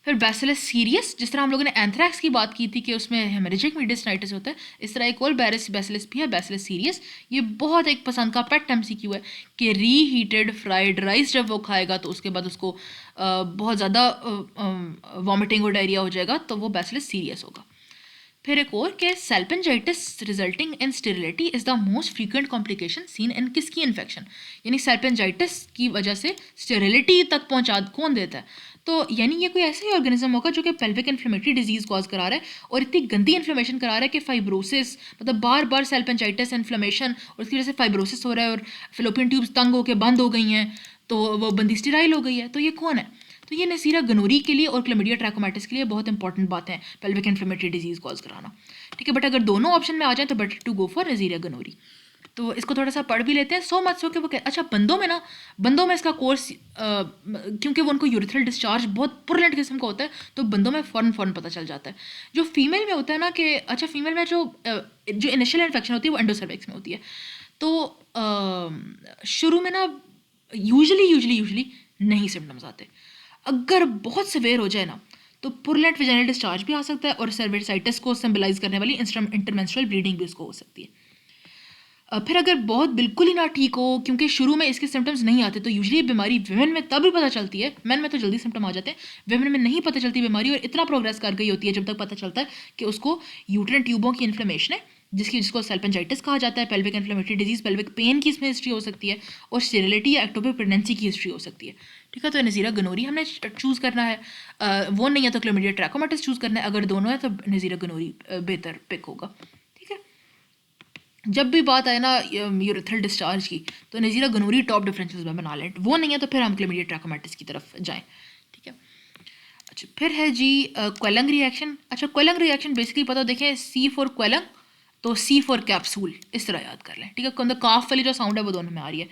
फिर बैसिलस सीरियस, जिस तरह हम लोगों ने एंथ्रैक्स की बात की थी कि उसमें हेमरेजिक मीडियस्टाइटिस होता है, इस तरह एक और बैसिलस भी है, बैसिलस सीरियस। ये बहुत एक पसंद का पेट एमसीक्यू है कि रीहीटेड फ्राइड राइस जब वो खाएगा तो उसके बाद उसको बहुत ज़्यादा वॉमिटिंग और डायरिया हो जाएगा, तो वो बैसिलस सीरियस होगा। फिर एक और के salpingitis resulting in sterility is the most frequent complication seen in किसकी इन्फेक्शन, यानी सेल्पेंजाइटिस की वजह से स्टेरिलिटी तक पहुंचा कौन देता है, तो यानी ये कोई ऐसा ही ऑर्गेनिज्म होगा जो कि पेल्विक इन्फ्लेमेटरी डिजीज़ कॉज करा रहा है, और इतनी गंदी इन्फ्लेमेशन करा रहा है कि फाइब्रोसिस, मतलब बार बार सेल्पेंजाइटिस इन्फ्लेमेशन, और उसकी वजह से फाइब्रोसिस हो रहा है और फिलोपियन ट्यूब्स तंग होकर बंद हो गई हैं, तो वो बंदी स्टेराइल हो गई है। तो ये कौन है, तो ये नसीरा गनोरी के लिए और क्लैमिडिया ट्रैकोमैटिस के लिए बहुत इंपॉर्टेंट बात है, पेल्विक इन्फ्लेमेटरी डिजीज़ कॉज कराना। ठीक है, बट अगर दोनों ऑप्शन में आ जाए तो better to go for नजीरा Ganori. तो इसको थोड़ा सा पढ़ भी लेते हैं। सो मच सो कि वो अच्छा बंदों में इसका कोर्स, क्योंकि वो उनको यूरिथ्रल डिस्चार्ज बहुत पुरलेंट किस्म का होता है, तो बंदों में फ़ौरन पता चल जाता है। जो फीमेल में होता है ना कि अच्छा फीमेल में जो इनिशियल इन्फेक्शन होती है वो एंडोसर्विक्स में होती है, तो शुरू में ना यूजली नहीं सिम्टम्स आते। अगर बहुत सवेयर हो जाए ना तो पुरलेंट वेजाइनल डिस्चार्ज भी आ सकता है, और सर्विसाइटिस को सिंबलाइज करने वाली इंटरमेंस्ट्रुअल ब्लीडिंग भी उसको हो सकती है। फिर अगर बहुत बिल्कुल ही ना ठीक हो, क्योंकि शुरू में इसके सिम्टम्स नहीं आते, तो यूजुअली बीमारी विमेन में तभी पता चलती है, मैन में तो जल्दी सिम्टम आ जाते हैं, विमेन में नहीं पता चलती बीमारी, और इतना प्रोग्रेस कर गई होती है जब तक पता चलता है कि उसको यूट्राइन ट्यूबों की इन्फ्लेमेशन है, जिसको सल्पेंजाइटिस कहा जाता है, pelvic inflammatory disease, pelvic pain की इसमें हिस्ट्री हो सकती है, और स्टेरिलिटी या एक्टोपिक प्रेगनेंसी की हिस्ट्री हो सकती है। ठीक है, तो नज़ीरा गनोरी हमने चूज़ करना है, वो नहीं है तो क्लैमिडिया ट्रैकोमैटिस चूज़ करना है, अगर दोनों है तो नज़ीरा गनोरी बेहतर पिक होगा। ठीक है, जब भी बात आए ना यूरेथ्रल डिस्चार्ज की तो नज़ीरा गनोरी टॉप डिफरेंसेस में बना लें, वो नहीं है तो फिर हम क्लैमिडिया ट्रैकोमैटिस की तरफ जाएँ। ठीक है, अच्छा फिर है जी क्वेलंग रिएक्शन। अच्छा क्वेलंग रिएक्शन बेसिकली पता देखें, सी फॉर क्वेलंग तो सी फॉर कैप्सूल, इस तरह याद कर लें। ठीक है, मतलब काफ वाली जो साउंड है वो दोनों में आ रही है,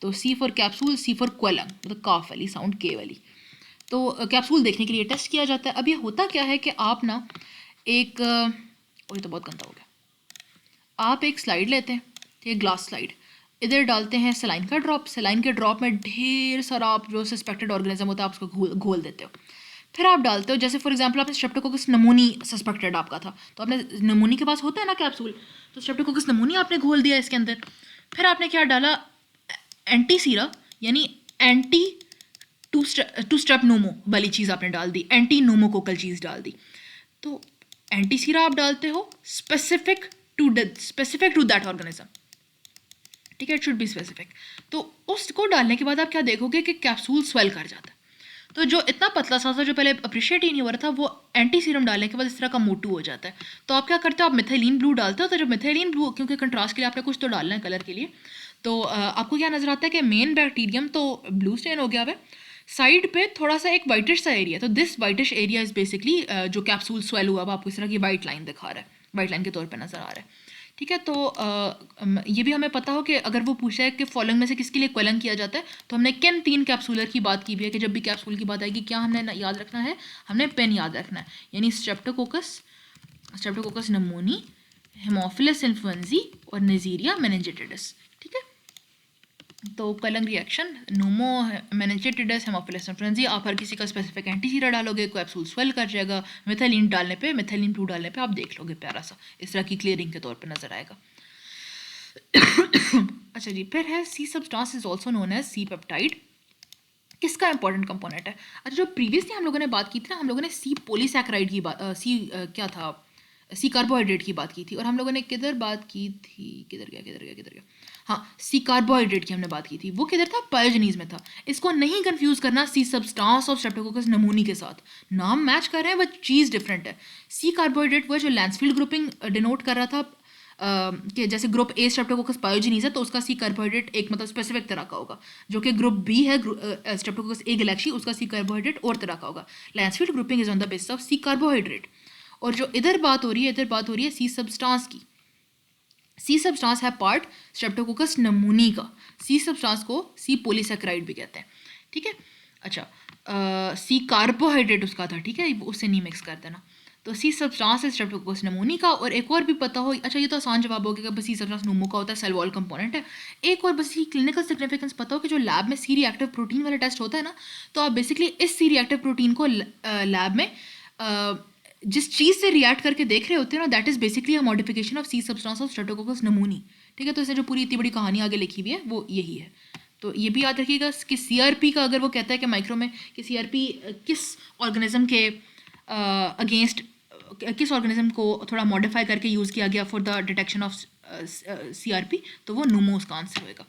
तो सी फॉर कैप्सूल, सी फॉर क्वेलंग, मतलब काफ वाली साउंड के वाली। तो कैप्सूल देखने के लिए टेस्ट किया जाता है। अब ये होता क्या है कि आप ना एक ये तो बहुत गंदा हो गया, आप एक स्लाइड लेते हैं, ठीक है, ग्लास स्लाइड, इधर डालते हैं सलाइन का ड्रॉप, सलाइन के ड्रॉप में ढेर सारा आप जो सस्पेक्टेड ऑर्गेनिज्म होता है आप उसको घोल देते हो। फिर आप डालते हो, जैसे फॉर एग्जांपल आपने स्ट्रेप्टोकोकस नमूनी सस्पेक्टेड आपका था, तो आपने नमूनी के पास होता है ना कैप्सूल, तो स्ट्रेप्टोकोकस नमूनी आपने घोल दिया इसके अंदर। फिर आपने क्या डाला, एंटी सीरा यानी एंटी टू स्टेप नोमो वाली चीज़ आपने डाल दी, एंटी नोमोकोकल चीज़ डाल दी। तो एंटी सीरा आप डालते हो स्पेसिफिक टू दैट ऑर्गेनिज्म। ठीक है, इट शुड बी स्पेसिफिक। तो उसको डालने के बाद आप क्या देखोगे कि कैप्सूल स्वेल कर जाता है। तो जो इतना पतला सा था जो पहले अप्रिशिएट ही नहीं हो रहा था, वो एंटी सीरम डालने के बाद इस तरह का मोटू हो जाता है। तो आप क्या करते हो, आप मिथाइलिन ब्लू डालते हो, तो जब मिथाइलिन ब्लू, क्योंकि कंट्रास्ट के लिए आपने कुछ तो डालना है कलर के लिए, तो आपको क्या नज़र आता है कि मेन बैक्टीरियम तो ब्लू स्टेन हो गया है, साइड पे थोड़ा सा एक वाइटिश सा एरिया, तो this whitish area is basically जो कैप्सूल स्वेल हुआ, आपको इस तरह की वाइट लाइन दिखा रहा है, वाइट लाइन के तौर पर नज़र आ रहा है। ठीक है, तो ये भी हमें पता हो कि अगर वो पूछा है कि फॉलोइंग में से किसके लिए क्वेलन किया जाता है, तो हमने किन 3 कैप्सूलर की बात की भी है कि जब भी कैप्सूल की बात आएगी क्या हमने याद रखना है, हमने पेन याद रखना है, यानी स्ट्रेप्टोकोकस नमूनी, हेमोफिलस इन्फ्लुएंजी और नेज़ीरिया मेनिंजिटिडिस। ठीक है, तो क्वेलंग रिएक्शन, नोमो मेनिंजिटिडिस, हेमोफिलस इन्फ्लुएंजी, आप हर किसी का स्पेसिफिक एंटी सीरा डालोगे, कैप्सूल स्वेल कर जाएगा, मिथाइलिन डालने पे, मिथाइलिन ब्लू डालने पे आप देख लोगे प्यारा सा इस तरह की क्लियरिंग के तौर पे नजर आएगा। अच्छा जी, फिर है C substance is also known as C peptide. किसका इंपॉर्टेंट कंपोनेंट है? अच्छा, जो प्रीवियसली हम लोगों ने बात की थी ना, हम लोगों ने सी पॉलीसैकेराइड की बात, क्या था, सी कार्बोहाइड्रेट की बात की थी, और हम लोगों ने किधर बात की थी, किधर गया, हाँ, सी कार्बोहाइड्रेट की हमने बात की थी, वो किधर था, पायोजनीज में था। इसको नहीं कंफ्यूज करना सी सब्सटेंस ऑफ स्ट्रेप्टोकोकस नमूनी के साथ, नाम मैच कर रहे हैं बट चीज़ डिफरेंट है। सी कार्बोहाइड्रेट वो जो लैंसफील्ड ग्रुपिंग डिनोट कर रहा था कि जैसे ग्रुप ए स्ट्रेप्टोकोकस पायोजनीज है तो उसका सी कार्बोहाइड्रेट एक मतलब स्पेसिफिक तरह का होगा, जो कि ग्रुप बी है स्ट्रेप्टोकोकस ए गैलेक्सी, उसका सी कार्बोहाइड्रेट और तरह का होगा। Lancefield grouping is on the basis of C carbohydrate. और जो इधर बात हो रही है सी सब्सटेंस की। सी सब्सटेंस है पार्ट स्ट्रेप्टोकोकस नमूनी का, सी सब्सटेंस को सी पॉलीसैकेराइड भी कहते हैं। ठीक है, अच्छा सी कार्बोहाइड्रेट उसका था, ठीक है, उससे नहीं मिक्स कर देना। तो सी सब्सटेंस है स्ट्रेप्टोकोकस नमूनी का। और एक और भी पता हो, अच्छा ये तो आसान जवाब हो गया, बस सी सब्सटेंस नोमो का होता है, सेल वॉल कंपोनेंट है। एक और बस क्लिनिकल सिग्निफिकेंस पता हो कि जो लैब में सी रिएक्टिव प्रोटीन वाला टेस्ट होता है ना, तो आप बेसिकली इस सी रिएक्टिव प्रोटीन को लैब में जिस चीज़ से रिएक्ट करके देख रहे होते हैं ना, that is basically a modification of C substance of streptococcus pneumoniae. ठीक है, तो इससे जो पूरी इतनी बड़ी कहानी आगे लिखी हुई है वो यही है। तो ये भी याद रखिएगा कि सीआरपी का अगर वो कहता है कि माइक्रो में कि सीआरपी किस ऑर्गेनिज्म के अगेंस्ट, किस ऑर्गेनिज्म को थोड़ा मॉडिफाई करके यूज़ किया गया for the detection of CRP, तो वो नोमो उसका आंसर होएगा।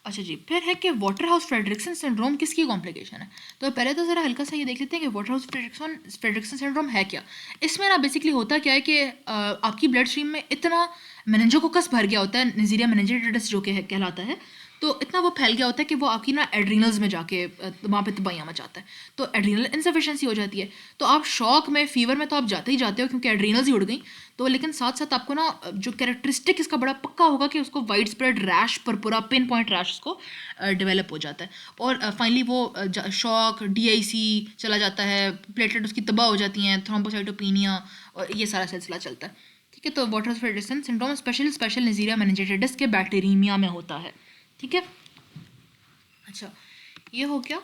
अच्छा जी, फिर है कि वाटरहाउस फ्रेडरिक्सन सिंड्रोम किसकी कॉम्प्लिकेशन है? तो पहले तो ज़रा हल्का सा ये देख लेते हैं कि वाटरहाउस फ्रेडरिक्सन सिंड्रोम है क्या। इसमें ना बेसिकली होता क्या है कि आपकी ब्लड स्ट्रीम में इतना मेनिंजोकोकस भर गया होता है, नेज़ीरिया मेनिंजिटिडिस जो कि कहलाता है, तो इतना वो फैल गया होता है कि वो आपकी ना एड्रीनल्स में जाके वहाँ पे तबाहियाँ मचाता है, तो एड्रीनल इनसफिशेंसी हो जाती है। तो आप शॉक में, फीवर में तो आप जाते ही जाते हो क्योंकि एड्रीनल्स ही उड़ गई, तो लेकिन साथ साथ आपको ना जो कैरेक्टरिस्टिक इसका बड़ा पक्का होगा कि उसको वाइड स्प्रेड रैश पर पूरा पिन पॉइंट रैश उसको डेवलप हो जाता है, और फाइनली वो शॉक, DIC चला जाता है, प्लेटलेट उसकी तबाह हो जाती हैं, थ्रोम्बोसाइटोपिनिया, और ये सारा सिलसिला चलता है। ठीक है, तो वाटरहाउस फ्रेडरिक्सन सिंड्रोम स्पेशल नेज़ीरिया मेनिंजिटिडिस के बैक्टीरियमिया में होता है। ठीक है, अच्छा ये हो गया।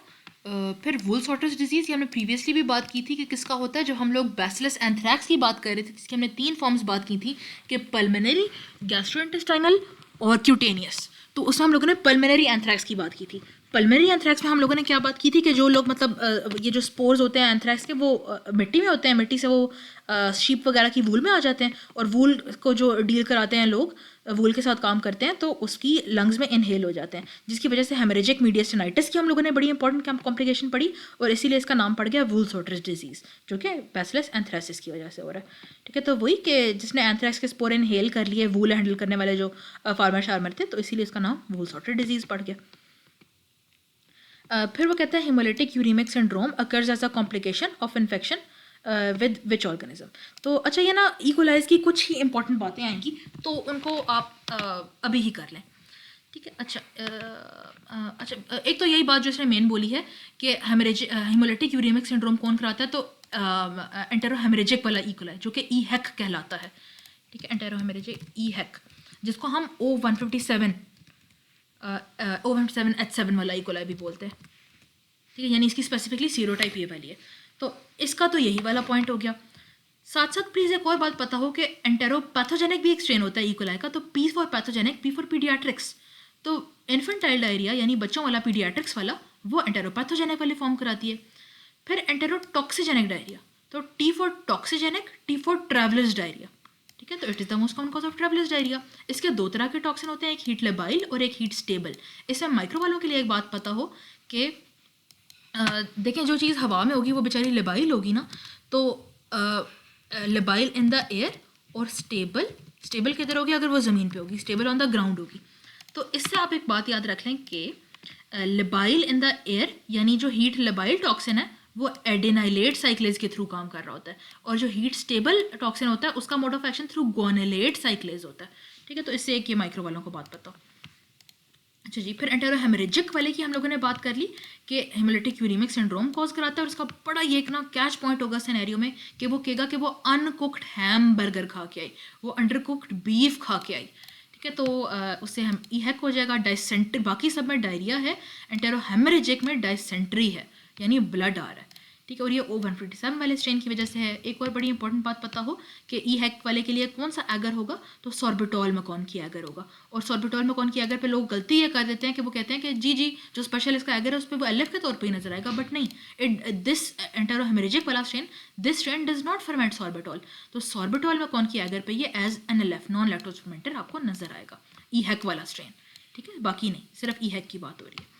फिर वुल्स-हॉटर्स डिजीज़, ये हमने प्रीवियसली भी बात की थी कि किसका होता है, जब हम लोग बैसिलस एंथ्रैक्स की बात कर रहे थे जिसकी हमने 3 फॉर्म्स बात की थी कि पल्मोनरी, गैस्ट्रोइंटेस्टाइनल और क्यूटेनियस। तो उसमें हम लोगों ने पल्मोनरी एंथ्रैक्स की बात की थी। पल्मोनरी एंथ्रैक्स में हम लोगों ने क्या बात की थी कि जो लोग मतलब ये जो स्पोर्स होते हैं एंथ्रैक्स के वो मिट्टी में होते हैं, मिट्टी से वो शीप वगैरह की वूल में आ जाते हैं और वूल को जो डील कराते हैं लोग वूल के साथ काम करते हैं तो उसकी लंग्स में इनहेल हो जाते हैं, जिसकी वजह से हेमरेजिक मीडियस्टिनाइटिस की हम लोगों ने बड़ी इंपॉर्टेंट कॉम्प्लिकेशन पड़ी और इसीलिए इसका नाम पड़ गया वूल सोटर्स डिजीज़, जो कि बैसिलस एंथ्रेसिस की वजह से हो रहा है। ठीक है, तो वही कि जिसने एंथ्रैक्स के स्पोर इनहेल कर लिए वूल हैंडल करने वाले जो फार्मर शार्मर थे, तो इसीलिए इसका नाम वूल सोटर डिजीज़ पड़ गया। फिर वो कहते हैं haemolytic uraemic syndrome occurs as a complication of infection with which organism. तो अच्छा ये ना इकोलाइज की कुछ ही इंपॉर्टेंट बातें आएंगी तो उनको आप अभी ही कर लें। ठीक है, अच्छा एक तो यही बात जो इसने मेन बोली है कि हिमोलिटिक यूरीमिक सिंड्रोम कौन कराता है, तो एंटेरोहेमरेजिक वाला इकोलाई जो कि ईहेक कहलाता है। ठीक है, एंटेरोहेमरेजिक ईहेक जिसको हम O157 O157H7 वाला इकोलाई भी बोलते हैं। ठीक है, यानी इसकी स्पेसिफिकली सीरोटाइप ये वाली है। तो इसका तो यही वाला पॉइंट हो गया। साथ साथ प्लीज़ एक और बात पता हो कि एंटेरोपैथोजेनिक भी एक स्ट्रेन होता है इकोलाई का, तो P for pathogenic, P for paediatrics. तो इन्फेंटाइल डायरिया यानी बच्चों वाला पीडियाट्रिक्स वाला वो एंटेरोपैथोजेनिक वाली फॉर्म कराती है। फिर एंटेरोटॉक्सिजेनिक डायरिया, तो T for toxigenic, T for travellers diarrhoea. ठीक है, तो it is the most common cause of travellers diarrhoea. इसके दो तरह के टॉक्सिन होते हैं, एक हीट लेबाइल और एक हीट स्टेबल। इसमें माइक्रो वालों के लिए एक बात पता हो कि देखें जो चीज़ हवा में होगी वो बेचारी लेबाइल होगी ना, तो लेबाइल इन द एयर, और स्टेबल किधर होगी अगर वो ज़मीन पे होगी, स्टेबल ऑन द ग्राउंड होगी। तो इससे आप एक बात याद रख लें कि लेबाइल इन द एयर यानी जो हीट लेबाइल टॉक्सिन है वो एडेनाइलेट साइक्लेज के थ्रू काम कर रहा होता है, और जो हीट स्टेबल टॉक्सिन होता है उसका mode of action through guanylate cyclase होता है। ठीक है, तो इससे एक ये माइक्रो वालों को बात पता हो। अच्छा जी, फिर एंटेरोहेमरेजिक वाले की हम लोगों ने बात कर ली कि हेमोलिटिक यूरीमिक सिंड्रोम कॉज कराता है, और उसका बड़ा ये एक ना कैच पॉइंट होगा सिनेरियो में कि वो कहेगा कि वो अनकुक्ड हैम बर्गर खा के आई, वो अंडर कुक्ड बीफ खा के आई। ठीक है, तो उससे हम ईहेक हो जाएगा। डायसेंट्री, बाकी सब में डायरिया है, एंटेरोहेमरेजिक में डायसेंट्री है यानी ब्लड आ रहा है। ठीक है, और ये O157 वाले स्ट्रेन की वजह से है। एक और बड़ी इंपॉर्टेंट बात पता हो कि ईहेक वाले के लिए कौन सा एगर होगा, तो सॉर्बिटॉल मैकॉन की एगर होगा। और सॉर्बिटॉल मैकॉन की एगर पे लोग गलती ये कर देते हैं कि वो कहते हैं कि जी जो स्पेशल इसका एगर है उस पर वो एलएफ के तौर पे ही नजर आएगा, बट नहीं, दिस एंटेरोहेमरेजिक वाला strain, this strain does not ferment sorbitol. तो सॉर्बिटॉल मैकॉन की एगर पे ये as an LF non lactose fermenter आपको नजर आएगा, ईहेक वाला स्ट्रेन। ठीक है, बाकी नहीं, सिर्फ ईहेक की बात हो रही है।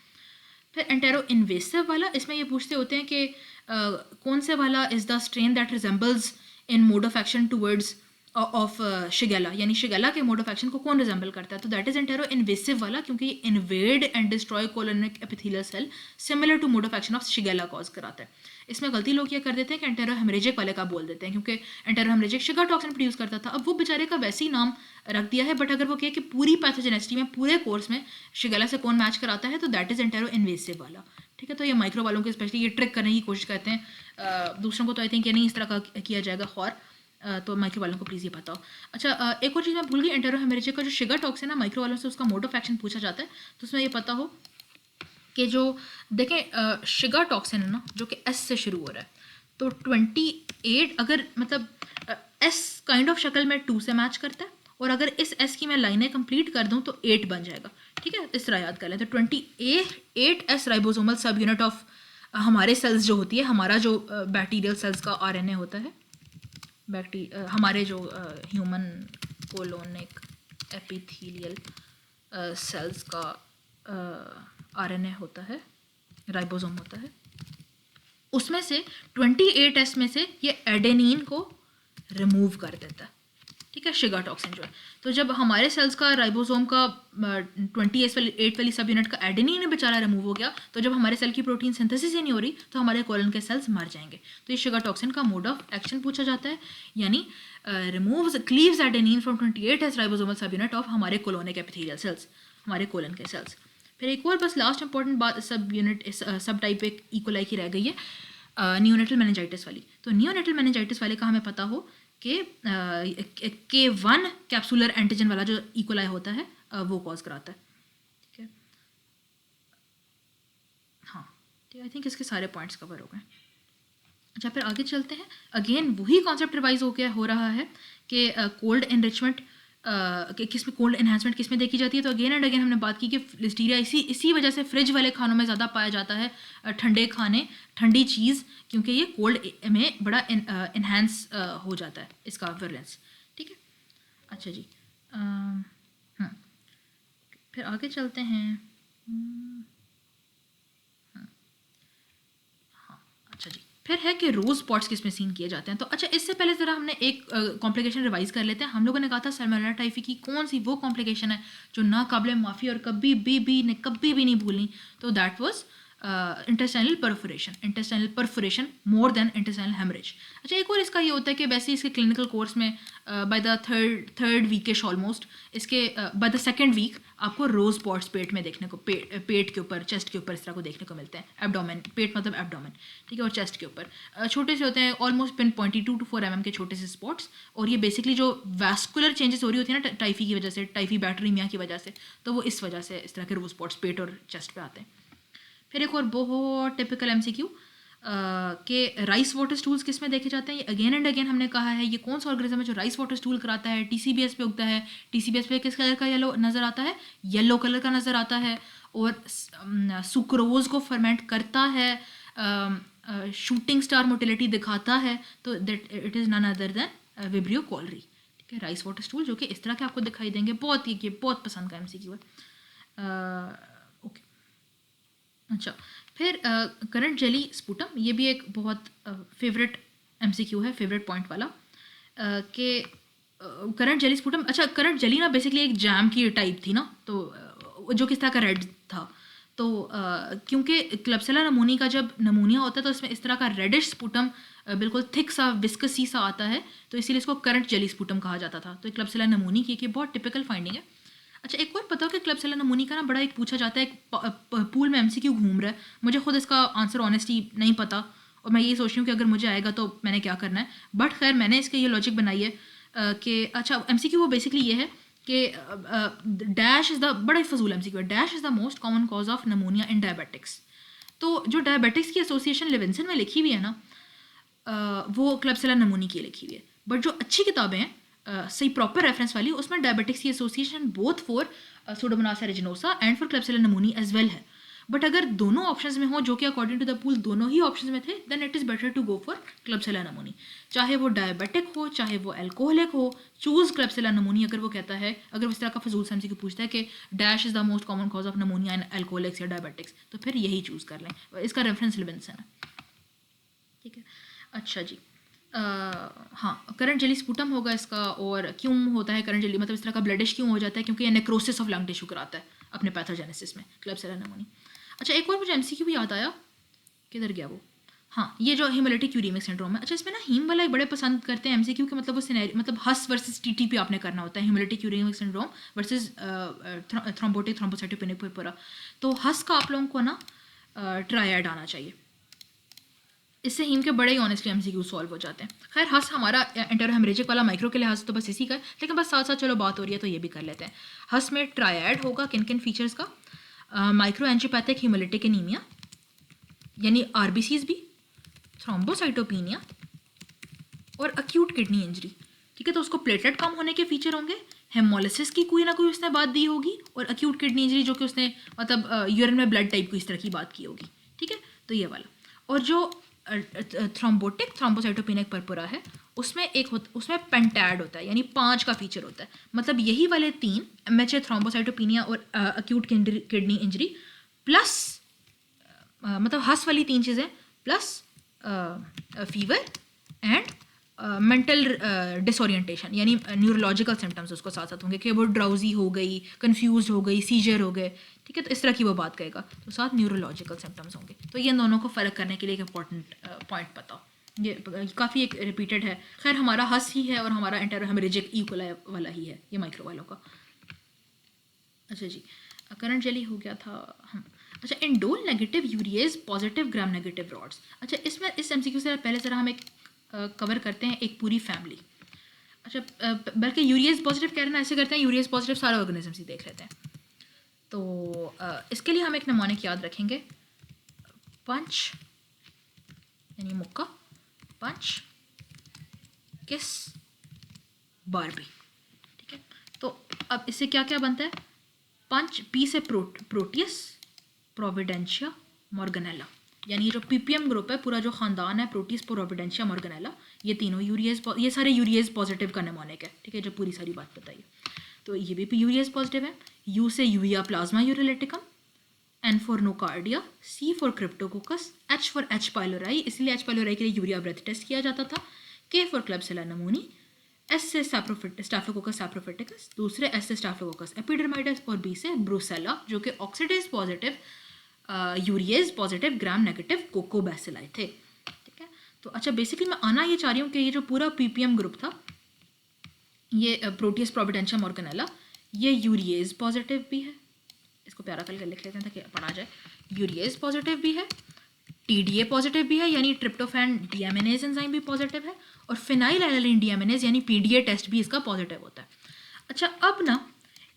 फिर एंटेरो इन्वेसिव वाला, इसमें ये पूछते होते हैं कि कौन से वाला is the strain that resembles in mode of action towards of Shigella, यानी शिगेला के मोड ऑफ एक्शन को कौन रिजेंबल करता है, तो दैट इज एंटेरो इन्वेसिव वाला, क्योंकि ये invade and destroy colonic epithelial cell similar to mode of action of Shigella cause कराता है। इसमें गलती लोग ये कर देते हैं कि एंटेरो हेमरेजिक वाले का बोल देते हैं, क्योंकि enterohaemorrhagic Shiga toxin produce करता था, अब वो बेचारे का वैसे ही नाम रख दिया है, बट अगर वो कहे कि पूरी पैथोजेनेसिटी में पूरे कोर्स में शिगेला से कौन मैच कराता है, तो दैट इज एंटेरो इन्वेसिव वाला। ठीक है, तो ये माइक्रो वालों के स्पेशली ये ट्रिक करने की कोशिश करते हैं दूसरों को, तो आई थिंक ये नहीं इस तरह का किया जाएगा खौर, तो माइक्रो वालों को प्लीज़ ये बताओ। अच्छा, एक और चीज़ मैं भूल गई, एंटेरो हेमरेजिक का जो शिगर टॉक्सिन है माइक्रो वालों से उसका मोड ऑफ एक्शन पूछा जाता है, तो उसमें ये पता हो कि जो देखें शिगर टॉक्सिन है ना जो कि एस से शुरू हो रहा है, तो 28 अगर मतलब एस काइंड ऑफ शक्ल में 2 से मैच करता है, और अगर इस एस की मैं लाइनें कंप्लीट कर दूं तो 8 बन जाएगा। ठीक है, इस तरह याद कर लें, तो 28 एस राइबोसोमल सब यूनिट ऑफ हमारे सेल्स जो होती है, हमारा जो बैक्टीरियल सेल्स का आरएनए होता है, हमारे जो ह्यूमन कोलोनिक एपिथेलियल सेल्स का आरएनए होता है, राइबोसोम होता है, उसमें से 28S में से ये एडेनिन को रिमूव कर देता है। ठीक है, शिगा टॉक्सिन जो है, तो जब हमारे सेल्स का राइबोसोम का 28 वाली सब यूनिट का एडेनिन बेचारा रिमूव हो गया, तो जब हमारे सेल की प्रोटीन सिंथेसिस ही नहीं हो रही तो हमारे कोलन के सेल्स मर जाएंगे। तो ये शिगा टॉक्सिन का मोड ऑफ एक्शन पूछा जाता है, यानी removes cleaves adenine from 28S ribosomal सब यूनिट ऑफ हमारे कोलोनिक एपिथेलियल सेल्स, हमारे कोलन के सेल्स। फिर एक और बस लास्ट इंपॉर्टेंट बात सब यूनिट सब टाइप एक इकोलाई की रह गई है, नियोनेटल मेनिंजाइटिस वाली। तो नियोनेटल मेनिंजाइटिस वाले का हमें पता हो कि K1 कैप्सुलर एंटीजन वाला जो इकोलाई होता है वो कॉज कराता है। ठीक है, हाँ, ठीक, आई थिंक इसके सारे पॉइंट्स कवर हो गए। अच्छा, फिर आगे चलते हैं। अगेन वही कॉन्सेप्ट रिवाइज हो रहा है कि कोल्ड एनरिचमेंट कि किस में कोल्ड एनहांसमेंट किस में देखी जाती है, तो अगेन एंड अगेन हमने बात की कि लिस्टीरिया इसी वजह से फ्रिज वाले खानों में ज़्यादा पाया जाता है, ठंडे खाने, ठंडी चीज़, क्योंकि ये कोल्ड में बड़ा इन्हांस हो जाता है इसका विरुलेंस। ठीक है, अच्छा जी, फिर आगे चलते हैं। अच्छा जी, फिर है कि रोज स्पॉट्स किस में सीन किए जाते हैं। तो अच्छा, इससे पहले ज़रा हमने एक कॉम्प्लिकेशन रिवाइज कर लेते हैं। हम लोगों ने कहा था सैल्मोनेला टाइफी की कौन सी वो कॉम्प्लिकेशन है जो ना काबिल माफ़ी और कभी भी नहीं भूलनी, तो that was intestinal perforation more than intestinal haemorrhage. अच्छा, एक और इसका ये होता है कि वैसे इसके क्लिनिकल कोर्स में बाय द थर्ड वीकिश ऑलमोस्ट, इसके बाय द सेकेंड वीक आपको रोज स्पॉट्स पेट में देखने को, पेट के ऊपर, चेस्ट के ऊपर इस तरह को देखने को मिलते हैं। एब्डोमेन, पेट मतलब एब्डोमेन, ठीक है, और चेस्ट के ऊपर छोटे से होते हैं, almost pin pointy 2 to 4 mm के छोटे से स्पॉट्स। और ये बेसिकली जो वैस्कुलर चेंजेस हो रही होती है ना टाइफी की वजह से, टाइफी बैक्टीरिया की वजह से, तो वो इस वजह से इस तरह के रोज स्पॉट्स पेट और चेस्ट पे आते हैं। फिर एक और बहुत टिपिकल MCQ के राइस वाटर स्टूल्स किस में देखे जाते हैं। ये अगेन एंड अगेन हमने कहा है, ये कौन सा ऑर्गेनिज्म है जो राइस वाटर स्टूल कराता है, TCBS पे उगता है। TCBS पे किस कलर का येलो नज़र आता है, येलो कलर का नज़र आता है, और सुक्रोज को फर्मेंट करता है, शूटिंग स्टार मोटिलिटी दिखाता है, तो that it is none other than Vibrio cholerae. ठीक है, राइस वाटर स्टूल जो कि इस तरह के आपको दिखाई देंगे। बहुत ही, ये बहुत पसंद का MCQ है। ओके, अच्छा, फिर करंट जेली स्पूटम, ये भी एक बहुत फेवरेट MCQ है, फेवरेट पॉइंट वाला, कि करंट जेली स्पूटम। अच्छा, करंट जेली ना बेसिकली एक जैम की टाइप थी ना, तो जो किस तरह का रेड था, तो क्योंकि क्लबसेला नमूनी का जब नमूनिया होता है तो इसमें इस तरह का रेडिश स्पूटम बिल्कुल थिक सा विस्कसी सा आता है, तो इसीलिए इसको करंट जेली स्पूटम कहा जाता था। तो क्लबसेला नमूनी की बहुत टिपिकल फाइंडिंग है। अच्छा, एक और पता हो कि क्लबसेला नमूनी का ना बड़ा एक पूछा जाता है, एक पूल में MCQ घूम रहा है, मुझे खुद इसका आंसर ऑनेस्टली नहीं पता, और मैं ये सोच रही हूँ कि अगर मुझे आएगा तो मैंने क्या करना है। बट खैर, मैंने इसके ये लॉजिक बनाई है कि अच्छा, MCQ वो बेसिकली ये है कि डैश इज़ द, बड़ा ही फजूल MCQ है, dash is the most common cause of pneumonia in diabetics. तो जो डायबिटिक्स की एसोसिएशन लिविंसन में लिखी हुई है ना, वो क्लबसेला नमूनी की लिखी हुई है। बट जो अच्छी किताबें हैं, सही प्रॉपर रेफरेंस वाली, उसमें डायबिटिक्स की association both for pseudomonas aeruginosa and for klebsiella pneumoniae as well है। बट अगर दोनों ऑप्शंस में हो, जो कि अकॉर्डिंग टू द पूल दोनों ही ऑप्शंस में थे, then it is better to go for klebsiella pneumoniae. चाहे वो डायबिटिक हो, चाहे वो एल्कोहलिक हो, चूज क्लबसेला नमूनी। अगर वो कहता है, अगर वो इस तरह का फजूल से MCQ पूछता है कि dash is the most common cause of pneumonia in alcoholics या डायबिटिक्स, तो फिर यही चूज़ कर लें। इसका रेफरेंस लिविंसन है। ठीक है, अच्छा जी, हाँ, करंट जेली स्पूटम होगा इसका। और क्यों होता है करंट जेली, मतलब इस तरह का ब्लडिश क्यों हो जाता है, क्योंकि ये नेक्रोसिस ऑफ लंग टिश्यू कराता है अपने पैथोजेनेसिस में, क्लबसेला नमूनी। अच्छा, एक और मुझे MCQ भी याद आया, किधर गया वो, हाँ, ये जो हिमोलिटिक यूरेमिक सिंड्रोम है। अच्छा, इसमें ना हीम वाला बड़े पसंद करते हैं MCQ के, मतलब वो सिनेरियो, मतलब हस वर्सेस TT पे आपने करना होता है, haemolytic uraemic syndrome versus thrombotic thrombocytopenic purpura. तो हस का आप लोगों को ना ट्रायड आना चाहिए, इससे हीम के बड़े ही ऑनेस्टली MCQ सॉल्व हो जाते हैं। खैर, हस हमारा एंटेरोहेमरेजिक वाला माइक्रो के लिहाज तो बस इसी का है, लेकिन बस साथ साथ चलो बात हो रही है तो ये भी कर लेते हैं। हस में ट्रायड होगा किन किन फीचर्स का, माइक्रो एंजियोपैथिक हिमोलिटिक एनीमिया, यानी RBCs भी, थ्रोम्बोसाइटोपिनिया और अक्यूट किडनी इंजरी। ठीक है, तो उसको प्लेटलेट कम होने के फीचर होंगे, हेमोलिसिस की कोई ना कोई उसने बात दी होगी, और अक्यूट किडनी इंजरी जो कि उसने मतलब यूरिन में ब्लड टाइप को इस तरह की बात की होगी। ठीक है, तो ये वाला। और जो थ्रोम्बोटिक थ्रोम्बोसाइटोपेनिक परपुरा है, उसमें पेंटैड होता है, यानी 5 का फीचर होता है। मतलब यही वाले 3 MHA, थ्रोम्बोसाइटोपिनिया और अक्यूट किडनी इंजरी प्लस, मतलब हस वाली 3 चीज़ें plus fever and mental disorientation, यानी न्यूरोलॉजिकल सिम्टम्स उसको साथ साथ होंगे कि वो ड्राउजी हो गई, कंफ्यूज हो गई, सीजर हो गए। ठीक है, तो इस तरह की वो बात कहेगा, तो साथ न्यूरोलॉजिकल सिम्टम्स होंगे। तो ये दोनों को फ़र्क करने के लिए एक इंपॉर्टेंट पॉइंट बताओ, ये काफ़ी एक रिपीटेड है। खैर, हमारा हस ही है और हमारा एंटेरोहेमरेजिक इकोलाई वाला ही है, ये माइक्रो वालों का। अच्छा जी, करंट जेली हो गया था हम। अच्छा, indole negative urease positive gram negative rods. अच्छा, इसमें इस MCQ से पहले ज़रा हम एक कवर करते हैं एक पूरी फैमिली। अच्छा, बल्कि यूरिएज पॉजिटिव कह रहे हैं ना, ऐसे करते हैं यूरिएज पॉजिटिव सारे ऑर्गेनिजम्स ही देख लेते हैं। तो इसके लिए हम एक नमूनिक याद रखेंगे, पंच यानी मुक्का, पंच, किस, बारबी। ठीक है, तो अब इससे क्या क्या बनता है? पी से प्रोटियस, प्रोविडेंशिया, मॉर्गनेला, यानी जो पीपीएम ग्रुप है, पूरा जो ख़ानदान है प्रोटियस, प्रोविडेंशिया, मॉर्गनेला, ये तीनों यूरिएज, ये सारे यूरिएज पॉजिटिव का नेमोनिक है, ठीक है, जो पूरी सारी बात बताइए। तो ये भी यूरिएज पॉजिटिव है। यू से ureaplasma urealyticum, N for nocardia, C for cryptococcus, H for H pylori, इसलिए एच पाइलोराई के लिए यूरिया ब्रेथ टेस्ट किया जाता था, K for klebsiella pneumoniae, S से स्टैफिलोकोकस सैप्रोफिटिकस, दूसरे एस से स्टैफिलोकोकस एपिडर्माइडस, और बी से ब्रुसेला, जो कि oxidase positive, urease positive, gram negative coccobacilli थे, ठीक है। तो अच्छा, बेसिकली मैं आना ये चाह रही हूँ कि ये जो पूरा पीपीएम ग्रुप था, ये प्रोटियस, प्रोविडेंशिया, मॉर्गनेला, ये यूरिएज पॉजिटिव भी है, इसको प्यारा करके लिख लेते हैं ताकि पढ़ा जाए। यूरिएज पॉजिटिव भी है, टीडीए पॉजिटिव भी है, यानी ट्रिप्टोफैन डीएमिनेज एंजाइम भी पॉजिटिव है, और फिनाइल एलानिन डीएमिनेज यानी पीडीए टेस्ट भी इसका पॉजिटिव होता है। अच्छा, अब ना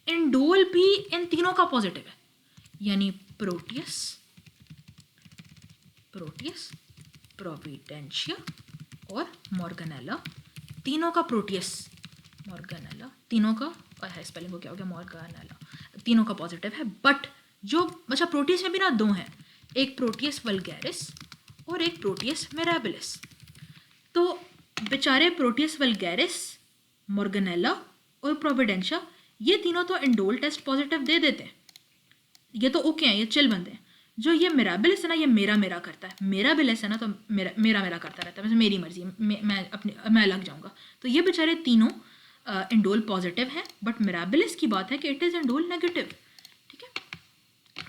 इंडोल भी इन तीनों का पॉजिटिव है, यानी प्रोटियस, प्रोविडेंशिया और मॉर्गनेला, तीनों का प्रोटियस, मॉर्गनेला, तीनों का, स्पेलिंग को क्या हो गया, मॉर्गनेला, तीनों का पॉजिटिव है। बट जो, अच्छा, प्रोटियस में भी ना दो हैं, एक प्रोटियस वल्गैरिस और एक प्रोटियस मिराबिलिस। तो बेचारे प्रोटियस वल्गैरिस, मॉर्गनेला और प्रोविडेंशिया, ये तीनों तो इंडोल टेस्ट पॉजिटिव दे देते हैं, ये तो ओके हैं, ये चिल बंदे हैं। जो ये मिराबिलिस है ना, ये मेरा करता है, मिराबिलिस है ना, तो मेरा करता रहता है, वैसे मेरी मर्जी, मैं लग जाऊंगा। तो ये बेचारे तीनों इंडोल पॉजिटिव हैं, बट मिराबिलिस की बात है कि इट इज़ इंडोल नेगेटिव, ठीक है।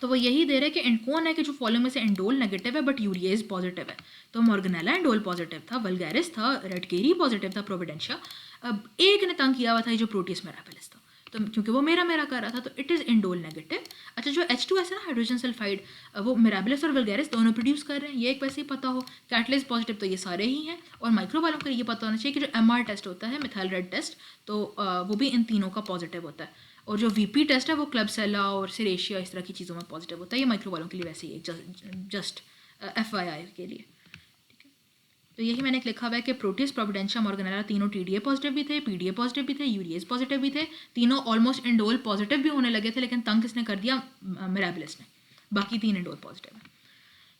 तो वो यही दे रहे हैं कि कौन है कि जो फॉलोइंग में से इंडोल नेगेटिव है बट यूरिएज पॉजिटिव है। तो मॉर्गनेला इंडोल पॉजिटिव था, वल्गैरिस था, रेडकेरी पॉजिटिव था, प्रोविडेंशिया, अब एक ने तंग किया हुआ था, जो प्रोटियस मिराबिलिस था, तो क्योंकि वो मेरा कर रहा था, तो इट इज़ इंडोल नेगेटिव। अच्छा, जो H2S है ना, हाइड्रोजन सल्फाइड, वो मिराबिलिस और वल्गैरिस दोनों प्रोड्यूस कर रहे हैं, ये एक वैसे ही पता हो। कैटलिस्ट पॉजिटिव तो ये सारे ही हैं, और माइक्रो वालों को ये पता होना चाहिए कि जो MR टेस्ट होता है, मिथाइल रेड टेस्ट, तो वो भी इन तीनों का पॉजिटिव होता है, और जो VP टेस्ट है वो क्लबसेला और सिरेशिया, इस तरह की चीज़ों में पॉजिटिव होता है। ये माइक्रो वालों के लिए वैसे ही जस्ट FYI के लिए, ठीक है। तो यही मैंने लिखा हुआ है कि प्रोटियस, प्रोविडेंशिया, मॉर्गनेला तीनों TDA पॉजिटिव भी थे, PDA पॉजिटिव भी थे, यूरिएज पॉजिटिव भी थे, तीनों ऑलमोस्ट इंडोल पॉजिटिव भी होने लगे थे, लेकिन तंग किसने कर दिया? मिराबिलिस ने। बाकी तीन इंडोल पॉजिटिव है।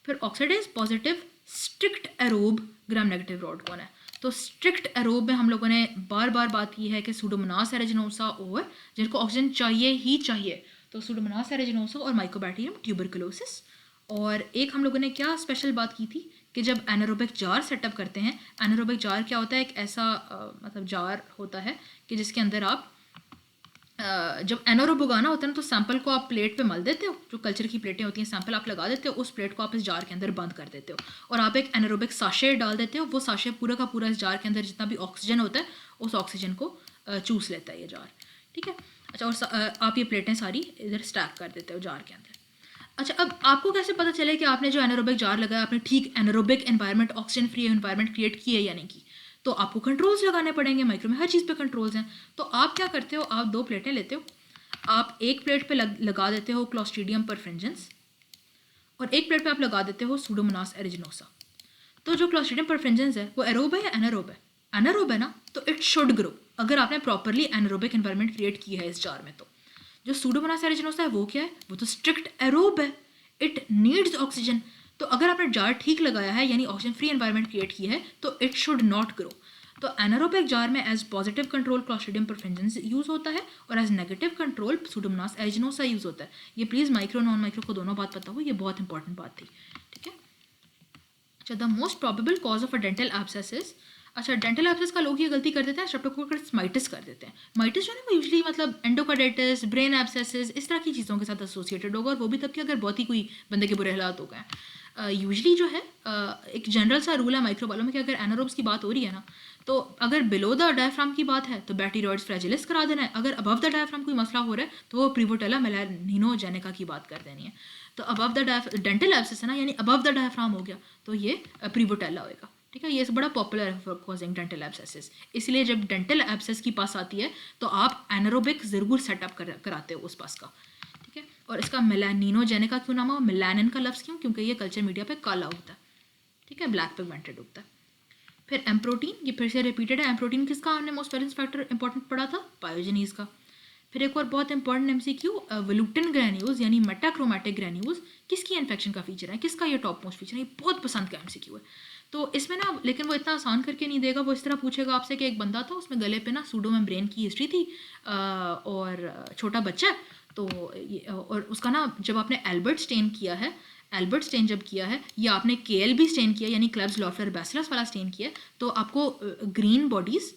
फिर oxidase positive strict aerobe gram negative rod कौन है? तो स्ट्रिक्ट एरोब में हम लोगों ने बार बार बात की है कि सूडोमोनास एरेजिनोसा, और जिनको ऑक्सीजन चाहिए ही चाहिए, तो सूडोमोनास एरेजिनोसा और माइकोबैक्टीरियम ट्यूबरकुलोसिस। और एक हम लोगों ने क्या स्पेशल बात की थी कि जब एनारोबिक जार सेटअप करते हैं, एनारोबिक जार क्या होता है? एक ऐसा मतलब जार होता है कि जिसके अंदर आप जब एनारोब उगाना होता है ना, तो सैंपल को आप प्लेट पे मल देते हो, जो कल्चर की प्लेटें होती हैं, सैंपल आप लगा देते हो, उस प्लेट को आप इस जार के अंदर बंद कर देते हो, और आप एक एनारोबिक साशे डाल देते हो, वो साशे पूरा का पूरा इस जार के अंदर जितना भी ऑक्सीजन होता है, उस ऑक्सीजन को चूस लेता है ये जार, ठीक है। अच्छा, और आप ये प्लेटें सारी इधर स्टैक कर देते हो जार के अंदर। अच्छा, अब आपको कैसे पता चले कि आपने जो एनारोबिक जार लगाया, आपने ठीक anaerobic environment, oxygen free environment create की है या नहीं की? तो आपको कंट्रोल्स लगाने पड़ेंगे, माइक्रो में हर चीज़ पे कंट्रोल्स हैं। तो आप क्या करते हो? आप दो प्लेटें लेते हो, आप एक प्लेट पे लगा देते हो क्लॉस्ट्रीडियम परफ्रेंजेंस, और एक प्लेट पे आप लगा देते हो सूडोमोनास एरिजिनोसा। तो जो क्लॉस्ट्रीडियम परफ्रेंजेंस है वो एरोब है या एनारोब है? एनारोब है ना, तो इट शुड ग्रो, अगर आपने प्रॉपरली एनारोबिक एनवायरनमेंट क्रिएट की है इस जार में। तो जो सूडोमोनास एरिजिनोसा है वो क्या है? वो तो स्ट्रिक्ट एरोब है, इट नीड्स ऑक्सीजन। तो अगर आपने जार ठीक लगाया है, यानी ऑक्सीजन फ्री एनवायरनमेंट क्रिएट की है, तो इट शुड नॉट ग्रो। तो एनारोबिक जार में as positive control clostridium perfringens use होता है, और as negative control pseudomonas aeruginosa use होता है। ये प्लीज़ माइक्रो नॉन माइक्रो को दोनों बात पता हो, ये बहुत इंपॉर्टेंट बात थी, ठीक है। अच्छा, the most probable cause of a dental abscess is, अच्छा, डेंटल एब्सेस का लोग ये गलती कर देते हैं, स्ट्रेप्टोकोकस माइटिस कर देते हैं। माइटिस जो है वो यूजली मतलब एंडोकार्डाइटिस, ब्रेन एब्सेसेस, इस तरह की चीज़ों के साथ एसोसिएटेड होगा, और वो भी तब कि अगर बहुत ही कोई बंदे के बुरे हालात हो गए। यूजली जो है एक जनरल सा रूल है माइक्रो वालों में कि अगर एनारोब्स की बात हो रही है ना, तो अगर बिलो द डायफ्राम की बात है तो बैक्टीरियोइड्स फ्रेजिलिस करा देना है, अगर अबव द डायफ्राम कोई मसला हो रहा है तो वो प्रिवोटेला मेलानिनोजेनिका की बात कर देनी है। तो अबव द डेंटल एब्सेस है ना, यानी अबव द डायफ्राम हो गया, तो ये प्रिवोटेला होएगा, ठीक है। ये बड़ा पॉपुलर है फॉर कॉजिंग डेंटल एब्सेसेस, इसलिए जब डेंटल एब्सेस की पास आती है तो आप एनारोबिक ज़रूर सेटअप कराते हो उस पास का, ठीक है। और इसका मेलानिनोजेनिका क्यों नाम है? मेलानिन का लफ्ज़ क्यों? क्योंकि ये कल्चर मीडिया पे काला होता है, ठीक है, ब्लैक पिगमेंटेड होता है। फिर एम प्रोटीन, ये फिर से रिपीटेड है। एम प्रोटीन किसका हमने मोस्ट वैलेंस फैक्टर इंपॉर्टेंट पढ़ा था? पायोजेनीज का। फिर एक और बहुत इंपॉर्टेंट एमसीक्यू, वलूटिन ग्रैन्यूल्स यानी मेटाक्रोमैटिक ग्रैन्यूल्स किसकी इन्फेक्शन का फीचर है, किसका ये टॉप मोस्ट फीचर है, ये बहुत पसंद का एमसीक्यू है। तो इसमें ना, लेकिन वो इतना आसान करके नहीं देगा, वो इस तरह पूछेगा आपसे कि एक बंदा था, उसमें गले पे ना सूडो मेम्ब्रेन की हिस्ट्री थी, और छोटा बच्चा है, तो और उसका ना जब आपने एल्बर्ट स्टेन किया है, एल्बर्ट स्टेन जब किया है, या आपने KLB स्टेन किया यानी क्लेब्स लॉफलर बैसिलस वाला स्टेन किया है, तो आपको ग्रीन बॉडीज़,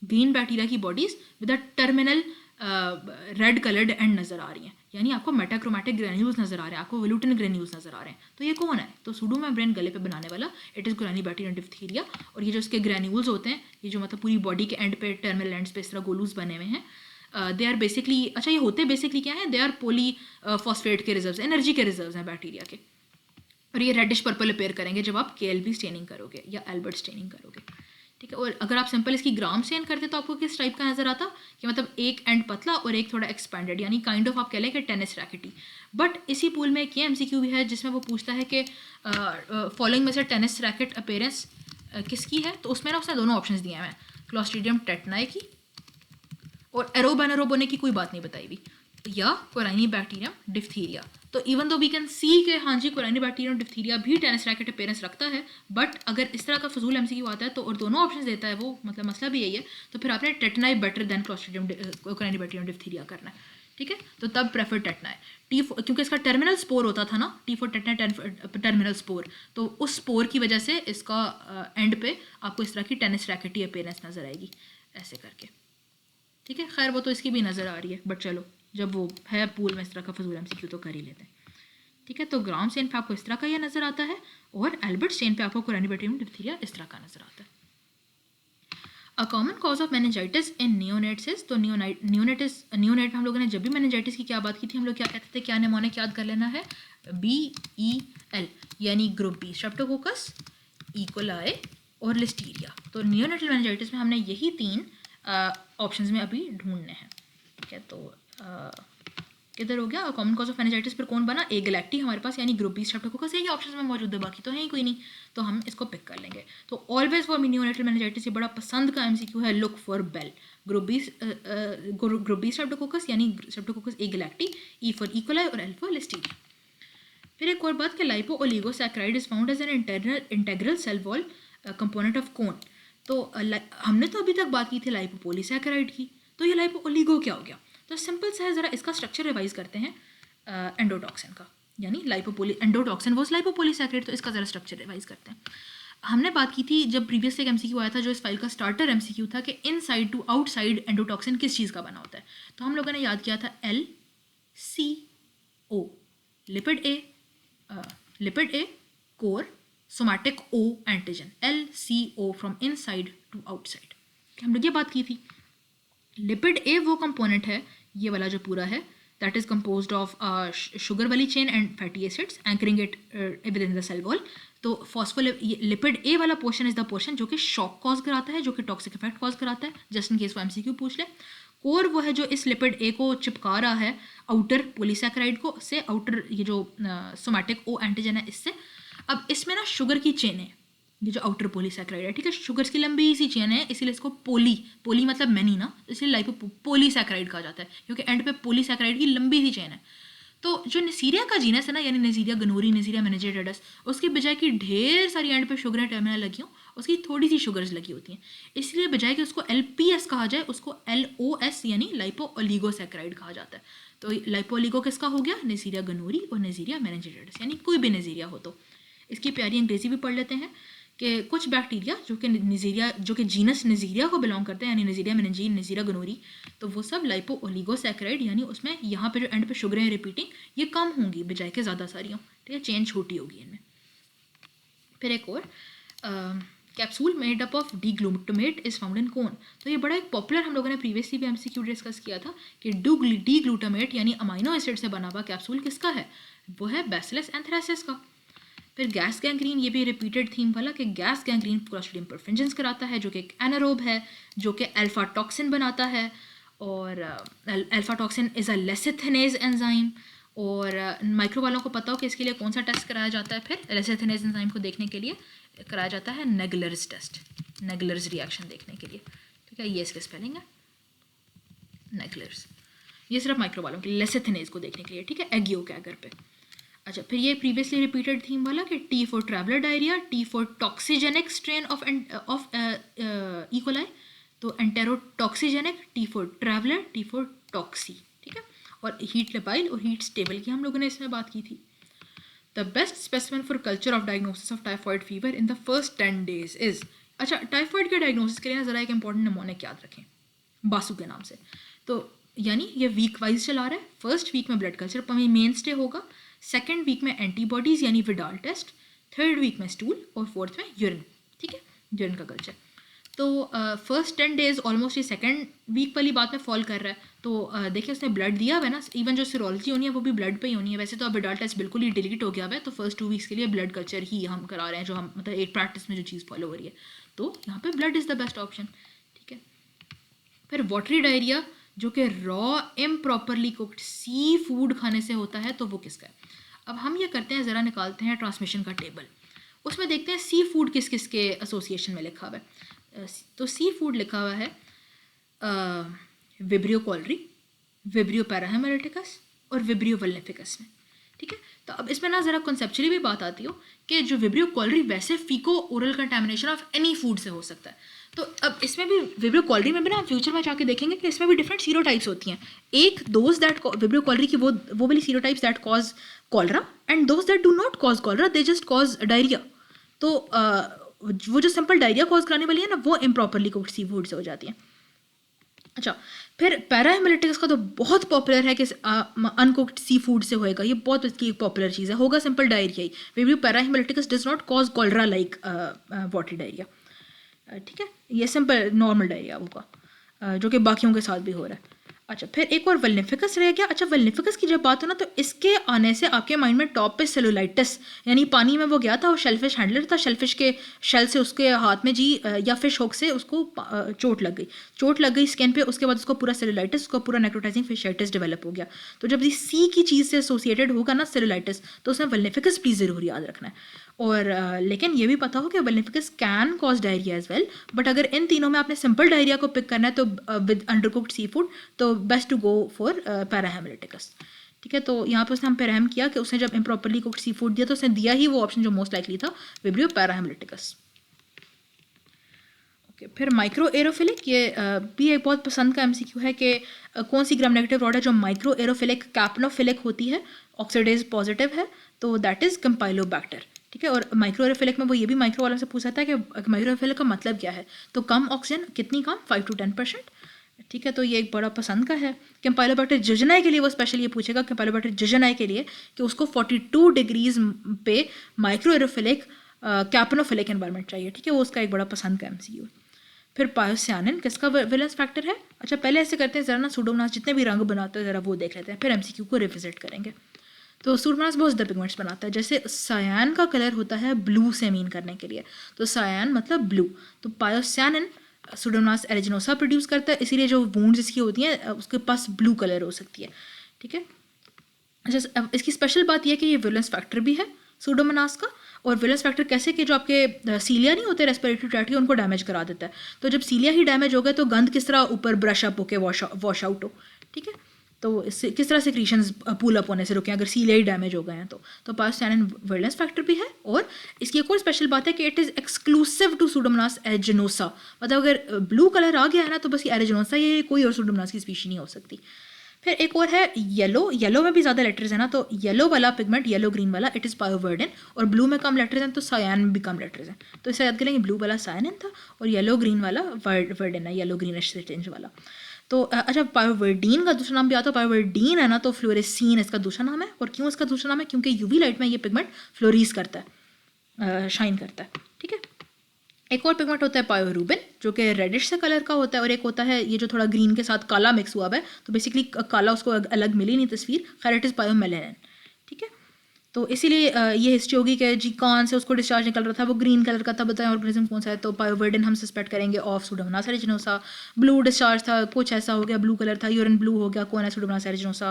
ग्रीन बैक्टीरिया की bodies with a terminal red coloured and नज़र आ रही हैं, यानी आपको मेटाक्रोमैटिक ग्रैन्यूल्स नज़र आ रहे हैं, आपको वलूटिन ग्रैन्यूल्स नज़र आ रहे हैं। तो ये कौन है? तो सूडो मेम्ब्रेन गले पे बनाने वाला, it is Gurani bacterium diphtheria. और ये जो इसके ग्रैन्यूल्स होते हैं, ये जो मतलब पूरी बॉडी के एंड पे, टर्मिनल एंड्स पे इस तरह गोलूस बने हुए हैं, दे आर बेसिकली, अच्छा ये होते बेसिकली क्या है, दे आर पोली फॉस्फेट के रिजर्व्स, एनर्जी के रिजर्व्स हैं बैक्टीरिया के, और ये रेडिश पर्पल अपेयर करेंगे जब आप KLB स्टेनिंग करोगे या एल्बर्ट स्टेनिंग करोगे, ठीक है। और अगर आप सिंपल इसकी ग्राम स्टेन करते तो आपको किस टाइप का नज़र आता, कि मतलब एक एंड पतला और एक थोड़ा एक्सपेंडेड, यानी काइंड ऑफ आप कह लें कि टेनिस रैकेटी। बट इसी पूल में एक ये MCQ भी है जिसमें वो पूछता है कि फॉलोइंग में से टेनिस रैकेट अपेयरेंस किसकी है, तो उसमें ना उसने दोनों ऑप्शंस दिए हैं, क्लॉस्ट्रीडियम टेटनाई की, और एरोब एनारोब होने की कोई बात नहीं बताई हुई, या कोराइनी बैक्टीरियम डिप्थीरिया। तो even though we can see कि हाँ जी कोराइनी बैक्टीरियम डिप्थीरिया भी टेनिस रैकेट अपेयरेंस रखता है, बट अगर इस तरह का फजूल MCQ आता है तो, और दोनों ऑप्शन देता है वो, मतलब मसला भी यही है, तो फिर आपने tetani better than clostridium कोराइनी bacterium diphtheriae करना है, ठीक है। तो तब प्रेफर टेटनाई क्योंकि इसका टर्मिनल स्पोर होता था ना, T4 टेटनाई टर्मिनल स्पोर, तो उस स्पोर की वजह से इसका एंड पे आपको इस तरह की टेनिस रैकेटी अपेयरेंस नजर आएगी ऐसे करके, ठीक है। खैर वो तो इसकी भी नज़र आ रही है, बट चलो जब वो है पूल में इस तरह का फजूल MCQ तो कर ही लेते हैं, ठीक है। तो ग्राम स्टेन पे आपको इस तरह का यह नज़र आता है, और एल्बर्ट स्टेन पे आपको कोरानी बैक्टीरियम डिप्थीरिया इस तरह का नज़र आता है। A common cause of meningitis in neonates is, तो नियोनेट हम लोगों ने जब भी मेनिंजाइटिस की क्या बात की थी, हम लोग क्या कहते थे, क्या निमोनिक याद कर लेना है, BEL, यानी ग्रुप B स्ट्रेप्टोकोकस, इकोलाई और लिस्टीरिया। तो नियोनेटल मेनिंजाइटिस में हमने यही 3 ऑप्शंस में अभी ढूंढने हैं, ठीक है। तो किधर हो गया कॉमन कॉज ऑफ मेनिंजाइटिस, पर कौन बना, ए गैलेक्टी हमारे पास, यानी ग्रुप B स्ट्रेप्टोकोकस, यही ऑप्शंस में मौजूद है, बाकी तो है ही कोई नहीं, तो हम इसको पिक कर लेंगे। तो ऑलवेज फॉर नियोनेटल मेनिंजाइटिस ये बड़ा पसंद का MCQ है, look for BEL, group B streptococcus यानी streptococcus agalactiae, E for E coli और L फॉर लिस्टीरिया। फिर एक और बात कि lipooligosaccharide is found as an integral cell wall component of कोन। तो हमने तो अभी तक बात की थी लाइपोपोलीसैकेराइड की, तो ये लाइपो ओलिगो क्या हो गया, तो सिंपल सा है, ज़रा इसका स्ट्रक्चर रिवाइज करते हैं एंडोटॉक्सिन का, यानी एंडोटॉक्सिन वॉज लाइपोपोलीसैकेराइड, तो इसका ज़रा स्ट्रक्चर रिवाइज करते हैं। हमने बात की थी जब प्रीवियस एक MCQ आया था, जो इस फाइल का स्टार्टर MCQ था, कि इनसाइड टू आउटसाइड एंडोटॉक्सिन किस चीज़ का बना होता है, तो हम लोगों ने याद किया था LCO, lipid A core somatic O antigen, LCO from inside to outside, हम लोग ये बात की थी। लिपिड ए वो कंपोनेंट है, ये वाला जो पूरा है, that is composed of sugar वाली chain and fatty acids anchoring it within the cell wall. तो लिपिड ए वाला पोर्शन इज द पोर्शन जो कि शॉक कॉज कराता है, जो कि टॉक्सिक इफेक्ट कॉज कराता है, जस्ट इन केस वो MCQ पूछ ले। कोर वो है जो इस लिपिड ए को चिपका रहा है आउटर पोलीसैकेराइड को से, आउटर ये जो सोमैटिक O एंटीजन है इससे। अब इसमें ना शुगर की चेन है, ये जो आउटर पोलीसैकेराइड है, ठीक है, शुगर्स की लंबी सी चेन है, इसीलिए इसको पोली मतलब मैनी ना, इसलिए लाइपोपोलीसैकेराइड कहा जाता है, क्योंकि एंड पे पोलीसैकेराइड की लंबी सी चेन है। तो जो नेसीरिया का जीनस है ना, यानी नेसीरिया गनोरी, नेसीरिया मेनिंजाइटिस, उसकी बजाय की ढेर सारी एंड पे शुगर टर्मिनल लगी हों, उसकी थोड़ी सी शुगर्स लगी होती हैं, इसलिए बजाय कि उसको LPS कहा जाए, उसको LOS यानी लाइपो ओलिगोसैकेराइड कहा जाता है। तो लाइपो ओलिगो किसका हो गया, नेसीरिया गनोरी और नेसीरिया मेनिंजाइटिस, यानी कोई भी नेसीरिया हो। तो इसकी प्यारी अंग्रेजी भी पढ़ लेते हैं कि कुछ बैक्टीरिया जो कि निजीरिया, जो कि जीनस निजीरिया को बिलोंग करते हैं, यानी निजीरिया मेनिंजीन, निजीरिया गनोरी, तो वो सब लाइपो ओलिगोसैकेराइड, यानी उसमें यहाँ पे जो एंड पे शुगरें रिपीटिंग ये कम होंगी बजाय के ज़्यादा सारी हों, ठीक है, चेन छोटी होगी इनमें। फिर एक और capsule made up of D glutamate is found in कोन। तो ये बड़ा एक पॉपुलर, हम लोगों ने प्रीवियसली भी MCQ डिस्कस किया था कि डी ग्लूटामेट यानी अमाइनो एसिड से बना हुआ कैप्सूल किसका है, वो है बैसिलस एंथ्रासिस का। फिर गैस गैंग्रीन, ये भी रिपीटेड थीम वाला कि गैस गैंग्रीन क्लोस्ट्रीडियम परफिंजेंस कराता है, जो कि एक एनारोब है, जो कि अल्फा टॉक्सिन बनाता है, और alpha toxin is a lecithinase enzyme. और माइक्रो वालों को पता हो कि इसके लिए कौन सा टेस्ट कराया जाता है, फिर लेसिथिनेज एंजाइम को देखने के लिए कराया जाता है नेगलर्स टेस्ट, नेगलर्स रिएक्शन देखने के लिए, ठीक है, ये इसकी स्पेलिंग है नेगलर्स। ये सिर्फ माइक्रो वालों के लिए, लेसेथिनेज को देखने के लिए, ठीक है, एगियो के अगर पे। अच्छा, फिर ये प्रीवियसली रिपीटेड थीम वाला कि T for traveller diarrhoea, T for toxigenic strain of E coli, तो enterotoxigenic, T for traveller, T for toxi, ठीक है। और हीट लेबाइल और हीट स्टेबल की हम लोगों ने इसमें बात की थी। The best specimen for culture of diagnosis of typhoid fever in the first 10 days is. अच्छा, टाइफॉइड के डायग्नोसिस के लिए ना ज़रा एक इंपॉर्टेंट नमूने याद रखें, बासु के नाम से। तो यानी ये वीक वाइज चला रहा है। फर्स्ट वीक में ब्लड कल्चर मेन स्टे होगा, सेकेंड वीक में एंटीबॉडीज़ यानी विडाल टेस्ट, थर्ड वीक में स्टूल और फोर्थ में यूरिन, ठीक है, यूरिन का कल्चर। तो फर्स्ट 10 days ऑलमोस्ट ये सेकेंड वीक वाली बात में फॉल कर रहा है। तो देखिए उसने ब्लड दिया हुआ है ना, इवन जो सीरोलॉजी होनी है वो भी ब्लड पे ही होनी है। वैसे तो अब विडाल टेस्ट बिल्कुल ही डिलीट हो गया हुआ है, तो फर्स्ट 2 weeks के लिए ब्लड कल्चर ही हम करा रहे हैं, जो हम मतलब एक प्रैक्टिस में जो चीज़ फॉलो हो रही है। तो यहाँ पे blood is the best option, ठीक है। फिर वाटरी डायरिया जो कि raw improperly cooked sea food खाने से होता है, तो वो किसका है। अब हम ये करते हैं, ज़रा निकालते हैं ट्रांसमिशन का टेबल, उसमें देखते हैं सी फूड किस किस के एसोसिएशन में लिखा हुआ है। तो सी फूड लिखा हुआ है विब्रियो कॉलरी, विब्रियो पैराहेमरेटिकस और विब्रियो वल्निफिकस में, ठीक है। तो अब इसमें ना ज़रा कॉन्सेप्चुअली भी बात आती हो कि जो विब्रियो कॉलरी वैसे faeco oral contamination of any food से हो सकता है। तो अब इसमें भी विब्रियो कॉलरी में भी ना फ्यूचर में जाके देखेंगे कि इसमें भी डिफरेंट सीरोटाइप्स होती हैं। एक दोज दैट विब्रियो कॉलरी की वो वाली सीरोटाइप्स that cause cholera, and those that do not cause cholera, they just cause diarrhoea. तो वो जो सिंपल डायरिया कॉज कराने वाली है ना, वो इम्प्रॉपरली कुक्ड सी फूड से हो जाती है। अच्छा, फिर पैराहेमरेटिक्स का तो बहुत पॉपुलर है कि अनकुक्ड सी फूड से होएगा, ये बहुत इसकी एक पॉपुलर चीज़ है, होगा सिंपल डायरिया ही। Vibrio parahaemolyticus does not cause cholera like watery diarrhoea, ठीक है, ये सिंपल नॉर्मल डायरिया होगा, जो कि बाकियों के साथ भी हो रहा है। अच्छा, फिर एक और वल्निफिकस रह गया। अच्छा, वल्निफिकस की जब बात हो ना, तो इसके आने से आपके माइंड में टॉप पे सेलुलाइटिस, यानी पानी में वो गया था, वो शेलफिश हैंडलर था, शेलफिश के शेल से उसके हाथ में जी या फिश हुक से उसको चोट लग गई स्किन पे, उसके बाद उसको पूरा सेलुलाइटिस, उसको पूरा नेक्रोटाइजिंग फिशाइटिस डेवलप हो गया। तो जब ये सी की चीज़ से एसोसिएटेड होगा ना सेलुलाइटिस, तो उसमें वल्निफिकस प्लीज़ ज़रूर याद रखना है। और लेकिन ये भी पता हो कि vulnificus can cause diarrhoea as well, but अगर इन तीनों में आपने सिंपल डायरिया को पिक करना है तो विद अंडरकुक्ड सी फूड, तो बेस्ट टू गो फॉर पैराहेमरेटिकस, ठीक है। तो यहाँ पे उसने हम पे रहम किया कि उसने जब इम्प्रॉपरली कुक्ड सी फूड दिया तो उसने दिया ही वो ऑप्शन जो मोस्ट लाइकली था, विब्रियो पैराहेमरेटिकस। ओके, फिर माइक्रो एरोफिलिक, ये भी एक बहुत पसंद का एमसीक्यू है कि कौन सी ग्राम नेगेटिव रॉड है जो माइक्रो एरोफिलिक कैप्नोफिलिक होती है, ऑक्सीडेज पॉजिटिव है, तो दैट इज़ कंपाइलोबैक्टर, ठीक है। और माइक्रो एरोफिलिक में वो ये भी माइक्रो वालों से पूछा था कि माइक्रो एरोफिलिक का मतलब क्या है, तो कम ऑक्सीजन, कितनी कम, 5 to 10%, ठीक है। तो ये एक बड़ा पसंद का है। कैम्पाइलोबैक्टर जिजनाई के लिए वो स्पेशली ये पूछेगा, कैम्पाइलोबैक्टर जिजनाई के लिए, कि उसको 42 डिग्रीज पे माइक्रो एरोफिलिक कैप्नोफिलिक एनवायरनमेंट चाहिए, ठीक है, वो उसका एक बड़ा पसंद का एमसीक्यू। फिर पायोसियानिन किसका वैलेंस फैक्टर है। अच्छा, पहले ऐसे करते हैं, ज़रा ना सूडोमोनास जितने भी रंग बनाते हैं ज़रा वो देख लेते हैं, फिर एमसीक्यू को रिविजिट करेंगे। तो सूडोमोनास बहुत ज़्यादा पिगमेंट्स बनाता है, जैसे सायान का कलर होता है ब्लू से मीन करने के लिए, तो सायान मतलब ब्लू, तो पायोसियानिन सूडोमोनास एरिजिनोसा प्रोड्यूस करता है, इसीलिए जो वूंड्स इसकी होती हैं उसके पास ब्लू कलर हो सकती है, ठीक है। अच्छा, इसकी स्पेशल बात यह है कि ये वैलेंस फैक्टर भी है सूडोमोनास का, और वैलेंस फैक्टर कैसे कि जो आपके सीलिया नहीं होते रेस्पिरेटरी ट्रैक्ट के, उनको डैमेज करा देता है। तो जब सीलिया ही डैमेज हो गए तो गंद किस तरह ऊपर ब्रश अप होके वॉश आउट हो, ठीक है। तो इससे किस तरह सिक्रीशंस पुल अप होने से रुके अगर सीलिया ही डैमेज हो गए हैं। तो पायोसियानिन वैलेंस फैक्टर भी है, और इसकी एक और स्पेशल बात है कि it is exclusive to Pseudomonas aeruginosa, मतलब अगर ब्लू कलर आ गया है ना तो बस ये एरिजिनोसा, ये कोई और सूडोमोनास की स्पीशी नहीं हो सकती। फिर एक और है येलो में भी ज़्यादा लेटर्स है ना, तो येलो वाला पिगमेंट, येलो ग्रीन वाला, इट इज़ पायोवर्डिन, और ब्लू में कम लेटर्स हैं तो सायान में भी कम लेटर्स हैं, तो इसे याद करेंगे, ब्लू वाला सायानिन था और येलो ग्रीन वाला वर्डिन है, येलो ग्रीनिश रेंज वाला। तो अच्छा, पायोवर्डीन का दूसरा नाम भी आता है, पायोवर्डीन है ना, तो फ्लोरेसीन इसका दूसरा नाम है। और क्यों इसका दूसरा नाम है, क्योंकि यूवी लाइट में ये पिगमेंट फ्लोरीज करता है, शाइन करता है, ठीक है। एक और पिगमेंट होता है पायोरूबिन, जो कि रेडिश से कलर का होता है, और एक होता है ये जो थोड़ा ग्रीन के साथ काला मिक्स हुआ है, तो बेसिकली काला उसको अलग मिली नहीं तस्वीर, खैर इट इज़ पायोमेलेनिन, ठीक है। तो इसीलिए ये हिस्ट्री होगी कि जी कौन से उसको डिस्चार्ज निकल रहा था, वो ग्रीन कलर का था, बताएं ऑर्गेनिज्म कौन सा है, तो पायोवर्डिन हम सस्पेक्ट करेंगे ऑफ सूडोमोनास एरिजिनोसा। ब्लू डिस्चार्ज था, कुछ ऐसा हो गया, ब्लू कलर था, यूरिन ब्लू हो गया, कौन है, सूडोमोनास एरिजिनोसा।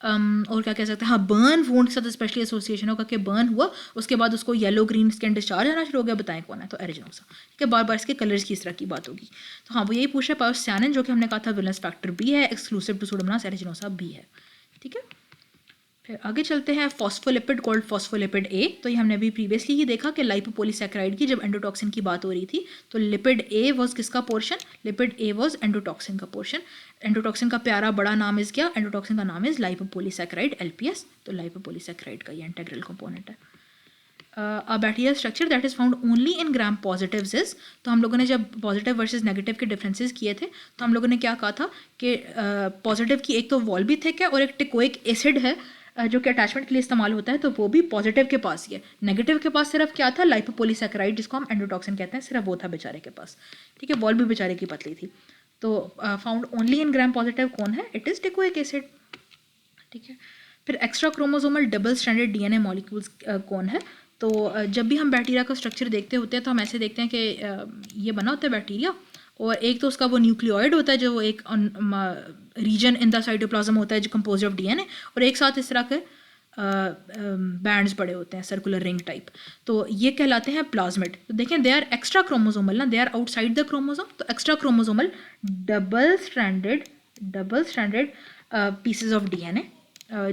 और क्या कह सकते हैं, हाँ बर्न वुंड के साथ स्पेशली एसोसिएशन होगा कि बर्न हुआ उसके बाद उसको येलो ग्रीन स्किन डिस्चार्ज आना शुरू हो गया, बताएं कौन है, तो एरिजिनोसा। ठीक है, बार बार इसके कलर्स की इस तरह की बात होगी। तो हाँ वो यही पूछ रहा है, पायोसियानिन जो कि हमने कहा था विलेंस फैक्टर बी है, एक्सक्लूसिव टू सूडोमोनास एरिजिनोसा भी है। ठीक है, फिर आगे चलते हैं, फॉस्फोलिपिड कॉल्ड फॉस्फोलिपिड ए। तो ये हमने अभी प्रीवियसली ही देखा कि लाइपोपोलीसैकेराइड की जब एंडोटॉक्सिन की बात हो रही थी तो लिपिड ए वाज किसका portion, lipid A was endotoxin का पोर्शन। एंडोटॉक्सिन का प्यारा बड़ा नाम इज क्या, एंडोटॉक्सिन का नाम इज लाइपोपोलीसैकेराइड एलपीएस। तो लाइपोपोलीसैकेराइड का ये इंटीग्रल कंपोनेंट है। A bacterial structure that is found only in gram positives is, तो हम लोगों ने जब पॉजिटिव वर्सेस नेगेटिव के डिफरेंसेस किए थे तो हम लोगों ने क्या कहा था कि पॉजिटिव की एक तो वॉल भी थिक है और एक टिकोइक एसिड है जो कि अटैचमेंट के लिए इस्तेमाल होता है, तो वो भी पॉजिटिव के पास ही है। नेगेटिव के पास सिर्फ क्या था, लाइपोपोलीसैकेराइड जिसको हम एंडोटॉक्सिन कहते हैं, सिर्फ वो था बेचारे के पास। ठीक है, वॉल भी बेचारे की पतली थी। तो found only in gram positive कौन है, इट इज़ टिकोइक एसिड। ठीक है, फिर extra chromosomal double stranded DNA molecules कौन है। तो जब भी हम बैक्टीरिया का स्ट्रक्चर देखते होते हैं तो हम ऐसे देखते हैं कि ये बना होता है बैक्टीरिया और एक तो उसका वो न्यूक्लियोइड होता है जो एक रीजन इन द साइटोप्लाज्म होता है जो कंपोज ऑफ डीएनए, और एक साथ इस तरह के बैंड्स पड़े होते हैं सर्कुलर रिंग टाइप, तो ये कहलाते हैं प्लाज्मिड। तो देखें दे आर एक्स्ट्रा क्रोमोसोमल ना, they are outside the chromosome, तो extra chromosomal double stranded pieces of DNA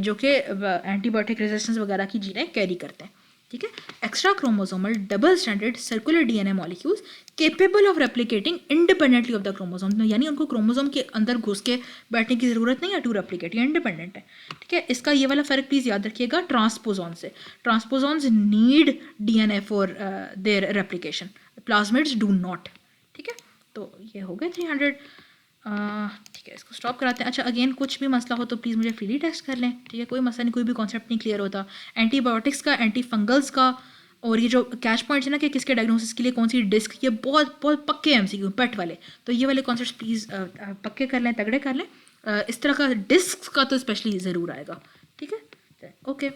जो कि एंटीबायोटिक रेजिस्टेंस वगैरह की जीनें कैरी करते हैं। ठीक है, extra chromosomal double standard circular DNA molecules capable of replicating independently of the chromosome, यानी उनको क्रोमोसोम के अंदर घुस के बैठने की ज़रूरत नहीं है टू रेप्लिकेट, ये इंडिपेंडेंट है। ठीक है, इसका ये वाला फ़र्क प्लीज़ याद रखिएगा ट्रांसपोजॉन से। Transposons need DNA for their replication, plasmids do not. ठीक है, तो ये हो गए 300। ठीक है, इसको स्टॉप कराते हैं। अच्छा, अगेन कुछ भी मसला हो तो प्लीज़ मुझे फ्रीली टेक्स्ट कर लें। ठीक है, कोई मसला नहीं, कोई भी कॉन्सेप्ट नहीं क्लियर होता एंटीबायोटिक्स का, एंटी फंगल्स का, और ये जो कैच पॉइंट्स है ना कि किसके डायग्नोसिस के लिए कौन सी डिस्क, ये बहुत बहुत पक्के एमसीक्यू पेट वाले, तो ये वाले कॉन्सेप्ट प्लीज़ पक्के कर लें, तगड़े कर लें। इस तरह का डिस्क का तो स्पेशली ज़रूर आएगा। ठीक है, ओके।